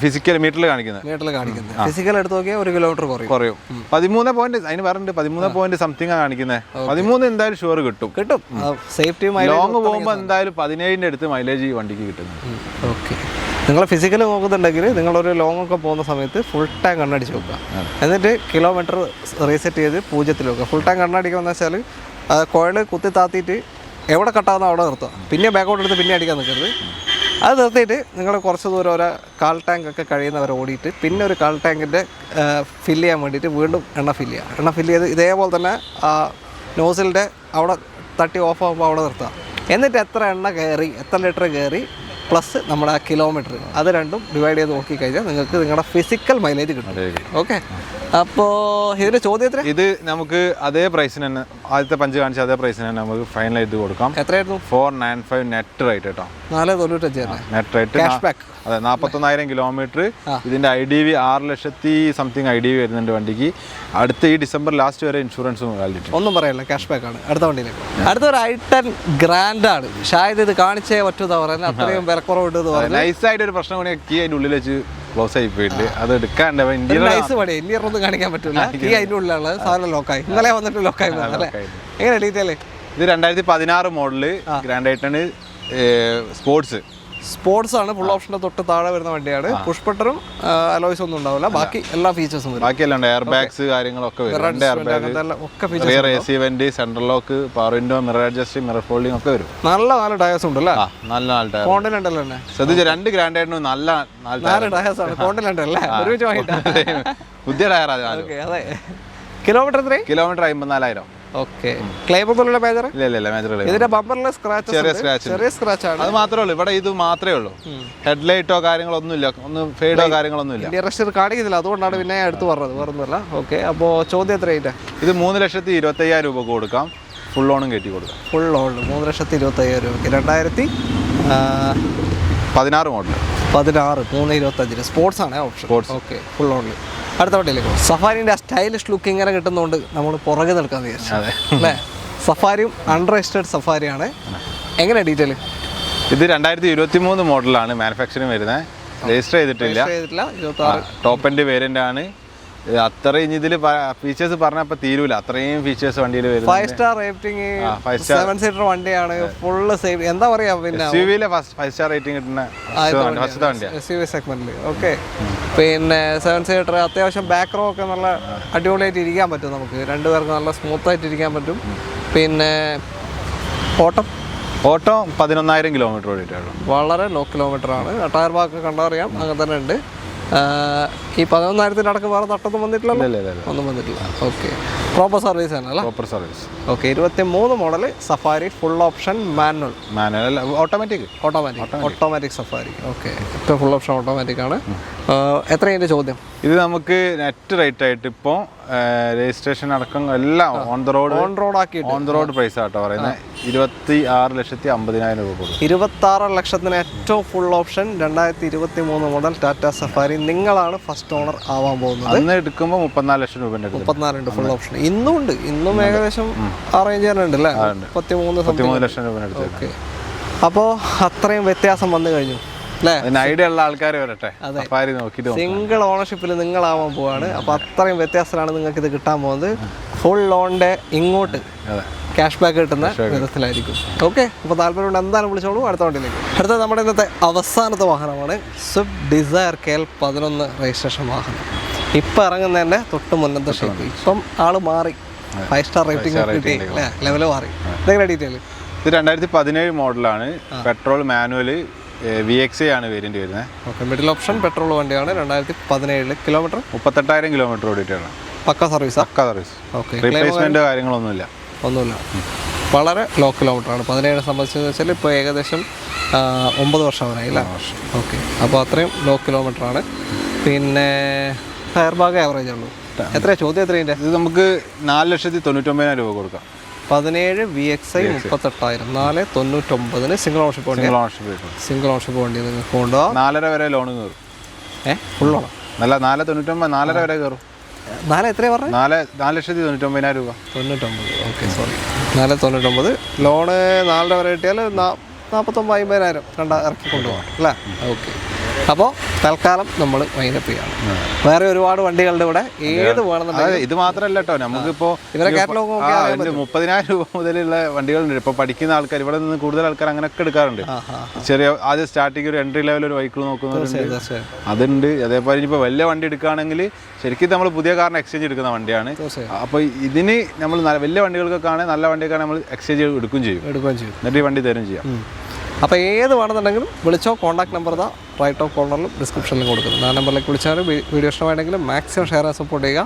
ഫിസിക്കൽ മീറ്ററിൽ കാണിക്കുന്നത്. മീറ്ററിൽ കാണിക്കുന്നത്. ഫിസിക്കൽ എടുത്ത് നോക്കിയാൽ 1 കിലോമീറ്റർ കുറയും. 13 പോയിന്റ് അതിന് പറഞ്ഞിട്ട് 13 പോയിന്റ് സംതിങ് ആണ് കാണിക്കുന്നത്. 13 എന്തായാലും ഷുവർ കിട്ടും. സേഫ്റ്റി ലോങ് പോകുമ്പോൾ എന്തായാലും 17ന്റെ അടുത്ത് മൈലേജ് വണ്ടിക്ക് കിട്ടുന്നത്. ഓക്കെ. നിങ്ങൾ ഫിസിക്കൽ നോക്കുന്നുണ്ടെങ്കിൽ നിങ്ങളൊരു ലോങ് ഒക്കെ പോകുന്ന സമയത്ത് ഫുൾ ടാങ്ക് കണ്ണടിച്ച് വെക്കുക. എന്നിട്ട് കിലോമീറ്റർ റീസെറ്റ് ചെയ്ത് 0 വെക്കുക. ഫുൾ ടാങ്ക് കണ്ണടിക്കാന്ന് വെച്ചാൽ കോയിൽ കുത്തി താത്തിയിട്ട് എവിടെ കട്ടാവുന്നോ അവിടെ നിർത്തുക. പിന്നെ ബാക്കോട്ട് എടുത്ത് പിന്നെ അടിക്കാൻ നിൽക്കരുത്. അത് നിർത്തിയിട്ട് നിങ്ങൾ കുറച്ച് ദൂരം ഒരു 1/4 ടാങ്ക് ഒക്കെ കഴിയുന്നവരെ ഓടിയിട്ട് പിന്നെ ഒരു 1/4 ടാങ്കിൻ്റെ ഫില്ല് ചെയ്യാൻ വേണ്ടിയിട്ട് വീണ്ടും എണ്ണ ഫില്ല് ചെയ്യുക. എണ്ണ ഫില്ല് ചെയ്ത് ഇതേപോലെ തന്നെ നോസിലിൻ്റെ അവിടെ തട്ടി ഓഫ് ആകുമ്പോൾ അവിടെ നിർത്തുക. എന്നിട്ട് എത്ര എണ്ണ കയറി, എത്ര ലിറ്റർ കയറി പ്ലസ് നമ്മുടെ ആ കിലോമീറ്റർ, അത് രണ്ടും ഡിവൈഡ് ചെയ്ത് നോക്കിക്കഴിഞ്ഞാൽ നിങ്ങൾക്ക് നിങ്ങളുടെ ഫിസിക്കൽ മൈലേജ് കിട്ടും. ഓക്കെ. അപ്പോൾ ഇതിൻ്റെ ചോദ്യത്തിന് ഇത് നമുക്ക് അതേ പ്രൈസിന് തന്നെ ആദ്യത്തെ പഞ്ച് കാണിച്ച അതേ പ്രൈസിന് തന്നെ നമുക്ക് ഫൈനൽ ചെയ്ത് കൊടുക്കാം. എത്രയായിരുന്നു? 495 നെറ്റ് റേറ്റ് കേട്ടോ. 495 നെറ്റ് റേറ്റ്. അതെ, 41,000 കിലോമീറ്റർ. ഇതിന്റെ IDV 6 ലക്ഷത്തി സംതിങ് IDV വരുന്നുണ്ട് വണ്ടിക്ക്. അടുത്ത ഈ ഡിസംബർ ലാസ്റ്റ് വരെ ഇൻഷുറൻസും വാലിഡിറ്റി. ഒന്നും പറയല്ല, ക്യാഷ് ബാക്ക് ആണ്. അടുത്ത വണ്ടിയിലേക്ക് അടുത്തൊരു i10 ഗ്രാൻഡ് ആണ്. ഷായത് ഇത് കാണിച്ചേ പറ്റൂതാ പറയുന്നത്. അത്രയും വിലക്കുറവ് നൈസായിട്ട് ഒരു പ്രശ്നം കൂടി കീ അതിന്റെ ഉള്ളിൽ വെച്ച് ക്ലോസ് ആയി പോയിട്ട് അത് എടുക്കാണ്ട് നൈസ് പണി. ഇന്ത്യൻ ഒന്നും കാണിക്കാൻ പറ്റില്ല. കീ അതിന്റെ ഉള്ളിലുള്ള സാധനം ലോക്കായി. ഇന്നലെ വന്നിട്ട് ലോക്കായി അല്ലേ? എങ്ങനെ ഡീറ്റെയിൽ? ഇത് 2016 മോഡല് ഗ്രാൻഡ് i10 സ്പോർട്സ് ആണ്. ഫുൾ ഓപ്ഷന്റെ തൊട്ട് താഴെ വരുന്ന വണ്ടിയാണ്. പുഷ് ബട്ടറും അലോയ്സ് ഒന്നും ഉണ്ടാവില്ല. ബാക്കി എല്ലാ ഫീച്ചേഴ്സും വരും. ബാക്കിയെല്ലാം എയർ ബാഗ്സ് കാര്യങ്ങളൊക്കെ വരും. Rear AC went, central lock, power window, mirror adjust, mirror folding ഒക്കെ വരും. നല്ല ടയേഴ്സ് ഉണ്ട് അല്ലേ? നല്ല ടയർ. കോണ്ടിനെന്റൽ തന്നെ ശ്രദ്ധിച്ചു. 2 ഗ്രാൻഡ് ആയിട്ട് നല്ല ടയേഴ്സ് ആണ്. കോണ്ടിനെന്റൽ അല്ലേ? ഒരുമിച്ച് വാങ്ങിയിട്ട് പുതിയ ടയർ. അതെ. കിലോമീറ്റർ 54,000. ഓക്കെ. ക്ലെയിം ഒന്നുമില്ല മേജർ? ഇല്ല മേജർ. ഇതിന്റെ ബമ്പറിലെ സ്ക്രാച്ച്, ചെറിയ സ്ക്രാച്ച് ആണ്. അത് മാത്രമേ ഉള്ളൂ. ഇവിടെ ഇത് മാത്രമേ ഉള്ളൂ. ഹെഡ്ലൈറ്റോ കാര്യങ്ങളൊന്നുമില്ല, ഒന്നും ഫെയ്ഡോ കാര്യങ്ങളൊന്നുമില്ല. ഇന്ത്യ രജിസ്റ്റർ കാണിക്കുന്നില്ല, അതുകൊണ്ടാണ് പിന്നെ എടുത്ത് പറഞ്ഞത്, വേറൊന്നുമില്ല. ഓക്കെ. അപ്പോൾ ചോദ്യം എത്രയായിട്ട്? ഇത് 3,25,000 രൂപ കൊടുക്കാം. ഫുൾ ലോണും കയറ്റി കൊടുക്കാം. ഫുൾ ലോൺ 3,25,000 രൂപയ്ക്ക്. 2016 മോഡൽ. 3,25,000 സ്പോർട്സ് ആണ് ഓപ്ഷൻ. ഓക്കെ. ഫുൾ ലോണിൽ. അടുത്ത വണ്ടിയിലേക്ക്. സഫാരിൻ്റെ ആ സ്റ്റൈലിഷ് ലുക്ക് ഇങ്ങനെ കിട്ടുന്നതുകൊണ്ട് നമ്മൾ പുറകെ നിൽക്കാൻ വിചാരിച്ചു അല്ലേ? സഫാരിയും അണ്ടർ രജിസ്റ്റേർഡ് സഫാരിയാണ്. എങ്ങനെ ഡീറ്റെയിൽ? ഇത് 2023 മോഡലാണ് മാനുഫാക്ചറിങ് വരുന്നത്. രജിസ്റ്റർ ചെയ്തിട്ടില്ല. ടോപ്പ് എൻഡ് വേരിയന്റ് ആണ്. അത്രയും ഇതിൽ ഫീച്ചേഴ്സ് പറഞ്ഞപ്പോൾ തീരൂല. അത്രയും ഫീച്ചേഴ്സ് വണ്ടിയിൽ വരും. 5 സ്റ്റാർ റേറ്റിംഗ്, 7 സീറ്റർ വണ്ടിയാണ്. Full safe. എന്താ പറയാ, പിന്നെ SUV-ലെ 5 സ്റ്റാർ റേറ്റിംഗ് കിട്ടുന്ന SUV സെഗ്മെന്റിൽ. ഓക്കെ. പിന്നെ 7 സീറ്റർ അത്യാവശ്യം ബാക്ക് റോ ഒക്കെ നല്ല അടിപൊളിയായിട്ട് ഇരിക്കാൻ പറ്റും. നമുക്ക് 2 പേർക്ക് നല്ല സ്മൂത്ത് ആയിട്ട് ഇരിക്കാൻ പറ്റും. പിന്നെ ഓട്ടം 11,000 കിലോമീറ്റർ ഓടിയിട്ടുള്ളൂ. വളരെ ലോ കിലോമീറ്റർ ആണ്. ടയർ ഭാഗമൊക്കെ കണ്ടറിയാം. അങ്ങനെ തന്നെ ഉണ്ട്. ഈ 11,000 അടക്കം വേറെ തട്ടൊന്നും വന്നിട്ടില്ലല്ലോ? ഒന്നും വന്നിട്ടില്ല. ഓക്കെ. പ്രോപ്പർ സർവീസ് ആണ് അല്ലേ? Proper service. Okay. 23 model Safari full option manual automatic Safari. Okay. ഏറ്റവും ഫുൾ ഓപ്ഷൻ ഓട്ടോമാറ്റിക് ആണ്. എത്രയാണ് ചോദ്യം? ഇത് നമുക്ക് നെറ്റ് റേറ്റ് ആയിട്ട് ഇപ്പോൾ രജിസ്ട്രേഷൻ അടക്കം എല്ലാം ഓൺ ദ റോഡ് പ്രൈസ് ആട്ടോ പറയുന്നത്. 26,50,000 രൂപ കൊടുക്കും. 26 ലക്ഷത്തിന് ഏറ്റവും full option 2023 model Tata Safari നിങ്ങളാണ് ഫസ്റ്റ് ഓണർ ആവാൻ പോകുന്നത്. അന്ന് എടുക്കുമ്പോൾ 34 ലക്ഷം രൂപ 34 ഫുൾ ഓപ്ഷൻ. ഇന്നും ഉണ്ട്. ഇന്നും ഏകദേശം ആ റേഞ്ച് തന്നെ ഉണ്ട് അല്ലേ? 33 ലക്ഷം രൂപ. ഓക്കെ. അപ്പോൾ അത്രയും വ്യത്യാസം വന്നു കഴിഞ്ഞു അല്ലേ? ഐഡിയ ഉള്ള ആൾക്കാർ വരട്ടെ. സിംഗിൾ ഓണർഷിപ്പിൽ നിങ്ങളാവാൻ പോവാണ്. അപ്പോൾ അത്രയും വ്യത്യാസത്തിലാണ് നിങ്ങൾക്ക് ഇത് കിട്ടാൻ പോകുന്നത്. ഫുൾ ലോണിന്റെ ഇങ്ങോട്ട് ക്യാഷ് ബാക്ക് കിട്ടുന്ന വിധത്തിലായിരിക്കും. ഓക്കെ. അപ്പോൾ താല്പര്യമുണ്ട് എന്തായാലും വിളിച്ചോളൂ. അടുത്ത വണ്ടിയിലേക്ക്. അടുത്ത നമ്മുടെ ഇന്നത്തെ അവസാനത്തെ വാഹനമാണ് സ്വിഫ്റ്റ് ഡിസയർ KL11 രജിസ്ട്രേഷൻ വാഹനം. ഇപ്പം ഇറങ്ങുന്നതിൻ്റെ തൊട്ട് മുന്നത്തെ ഷേപ്പ്. ഇപ്പം ആള് മാറി. 5 സ്റ്റാർ റേറ്റിംഗ് കിട്ടി അല്ലേ? ലെവല് മാറി. ഇതെങ്ങനെ ഡീറ്റെയിൽ? ഇത് 2017 മോഡലാണ്. പെട്രോൾ മാനുവൽ VXI ആണ് വേരിയന്റ് വരുന്നത്. ഓക്കെ. മിഡിൽ ഓപ്ഷൻ പെട്രോൾ വണ്ടിയാണ്. 2017 കിലോമീറ്റർ 38,000 കിലോമീറ്റർ ഓടിയിട്ടാണ്. പക്ക സർവീസ്. ഓക്കെ. റീപ്ലേസ്മെന്റ് കാര്യങ്ങളൊന്നുമില്ല. വളരെ ലോ കിലോമീറ്റർ ആണ്. 17 സംബന്ധിച്ചെന്ന് വെച്ചാൽ ഇപ്പോൾ ഏകദേശം 9 വർഷം ആവാനായി അല്ലേ? ഓക്കെ. അപ്പോൾ അത്രയും ലോ കിലോമീറ്റർ ആണ്. പിന്നെ ടയർ ഭാഗം ആവറേജ് ഉള്ളൂ. എത്രയാണ് ചോദ്യം? എത്രയുണ്ട്? ഇത് നമുക്ക് 4,99,000 രൂപ കൊടുക്കാം. 17 VXI 38,000 499 സിംഗിൾ ഓണർഷിപ്പ് വണ്ടി നിങ്ങൾക്ക് കൊണ്ടുപോകാം. 4.5 വരെ ലോൺ കയറും. ഫുൾ ലോണോ? നല്ല 4,99 4.5 വരെ കയറും. 4 എത്രയാണ് പറഞ്ഞത്? 4,99,000 രൂപ. 99. Okay, sorry, 4,99. ലോണ് 4 വരെ കിട്ടിയാൽ 49,000-50,000 ഇറക്കി കൊണ്ടുപോകാം അല്ലേ? ഓക്കെ. അപ്പോൾ തൽക്കാലം നമ്മൾ വൈൻഡപ്പ് ചെയ്യാണ്. വേറെ ഒരുപാട് വണ്ടികളുടെ ഇവിടെ ഏത് വേണമെന്നുണ്ടെങ്കിൽ. ഇത് മാത്രമല്ല കേട്ടോ, നമുക്കിപ്പോൾ ഇവരെ കാറ്റലോഗ് 30,000 രൂപ മുതലുള്ള വണ്ടികളുണ്ട്. ഇപ്പോൾ പഠിക്കുന്ന ആൾക്കാർ, ഇവിടെ നിന്ന് കൂടുതൽ ആൾക്കാർ അങ്ങനെയൊക്കെ എടുക്കാറുണ്ട്. ചെറിയ ആദ്യം സ്റ്റാർട്ടിങ് ഒരു എൻട്രി ലെവൽ ഒരു വെഹിക്കിൾ നോക്കുന്നവരുണ്ട്, അതുണ്ട്. അതേപോലെ ഇനിയിപ്പോൾ വലിയ വണ്ടി എടുക്കുകയാണെങ്കിൽ ശരിക്കും നമ്മൾ പുതിയ കാറിന് എക്സ്ചേഞ്ച് എടുക്കുന്ന വണ്ടിയാണ്. അപ്പോൾ ഇതിന് നമ്മൾ വലിയ വണ്ടികൾക്കൊക്കെ ആണെങ്കിൽ നല്ല വണ്ടിയൊക്കെ നമ്മൾ എക്സ്ചേഞ്ച് എടുക്കുകയും ചെയ്യും, എന്നിട്ട് ഈ വണ്ടി തരും ചെയ്യാം. അപ്പോൾ ഏത് വേണമെന്നുണ്ടെങ്കിലും വിളിച്ചോ. കോൺടാക്ട് നമ്പർ ഇതാ റൈറ്റ് ഓഫ് കോർണറിലും ഡിസ്ക്രിപ്ഷനിലും കൊടുക്കുന്നത്. ആ നമ്പറിലേക്ക് വിളിച്ചാലും വീഡിയോ ഇഷ്ടമായിട്ടെങ്കിലും മാക്സിമം ഷെയർ ചെയ്യാൻ സപ്പോർട്ട് ചെയ്യുക.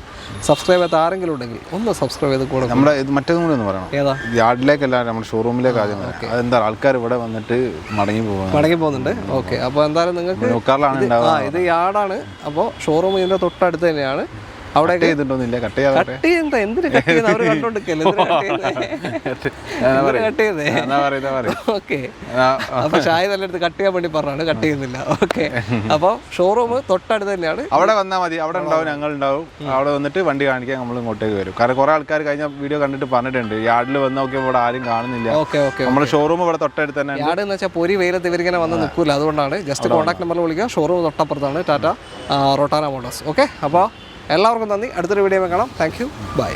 സബ്സ്ക്രൈബ് ചെയ്യാത്ത ആരെങ്കിലും ഉണ്ടെങ്കിൽ ഒന്ന് സബ്സ്ക്രൈബ് ചെയ്ത് കൊടുക്കും. നമ്മുടെ ഇത് മറ്റേതും കൂടി ഒന്ന് പറയണം. ഏതാ? യാർഡിലേക്കല്ല, നമ്മുടെ ഷോറൂമിലേക്ക് ആദ്യം. അതെന്താ ആൾക്കാർ ഇവിടെ വന്നിട്ട് മടങ്ങി പോകുന്നുണ്ട്. ഓക്കെ, അപ്പോൾ എന്തായാലും നിങ്ങൾക്ക് ഇത് യാർഡാണ്. അപ്പോൾ ഷോറൂം ഇതിൻ്റെ തൊട്ടടുത്ത് തന്നെയാണ്. അവിടെ ചെയ്തിട്ടൊന്നുമില്ല, കട്ട് ചെയ്യാതെ എന്തിനു കട്ട് ചെയ്യുന്നത്? അവർ കണ്ടോണ്ടിരിക്കല്ലേ കട്ട് ചെയ്തേ. ഓക്കെ, അപ്പൊ ഷായി നല്ല അടുത്ത് കട്ട് ചെയ്യാൻ വേണ്ടി പറഞ്ഞാണ്, കട്ട് ചെയ്യുന്നില്ല. ഓക്കെ, അപ്പോൾ ഷോറൂം തൊട്ടടുത്ത് തന്നെയാണ്. അവിടെ വന്നാൽ മതി, അവിടെ ഉണ്ടാവും, ഞങ്ങൾ ഉണ്ടാവും. അവിടെ വന്നിട്ട് വണ്ടി കാണിക്കാൻ നമ്മൾ ഇങ്ങോട്ടേക്ക് വരും. കാരണം കുറെ ആൾക്കാർ കഴിഞ്ഞ വീഡിയോ കണ്ടിട്ട് പറഞ്ഞിട്ടുണ്ട്, യാർഡിൽ വന്ന് നോക്കിയാൽ ഇവിടെ ആരും കാണുന്നില്ല. ഓക്കെ ഓക്കെ, നമ്മുടെ ഷോറൂം ഇവിടെ തൊട്ടടുത്ത് തന്നെ. യാർഡ് എന്ന് വെച്ചാൽ പൊരി വെയിലത്ത് ഇവരിങ്ങനെ വന്ന് നിൽക്കൂല, അതുകൊണ്ടാണ്. ജസ്റ്റ് കോൺടാക്ട് നമ്പറിൽ വിളിക്കുക. ഷോറൂം തൊട്ടപ്പുറത്താണ്, ടാറ്റ റൊട്ടാന മോട്ടോഴ്സ്. ഓക്കെ, അപ്പോൾ എല്ലാവർക്കും നന്ദി. അടുത്തൊരു വീഡിയോ കാണാം. Thank you, by.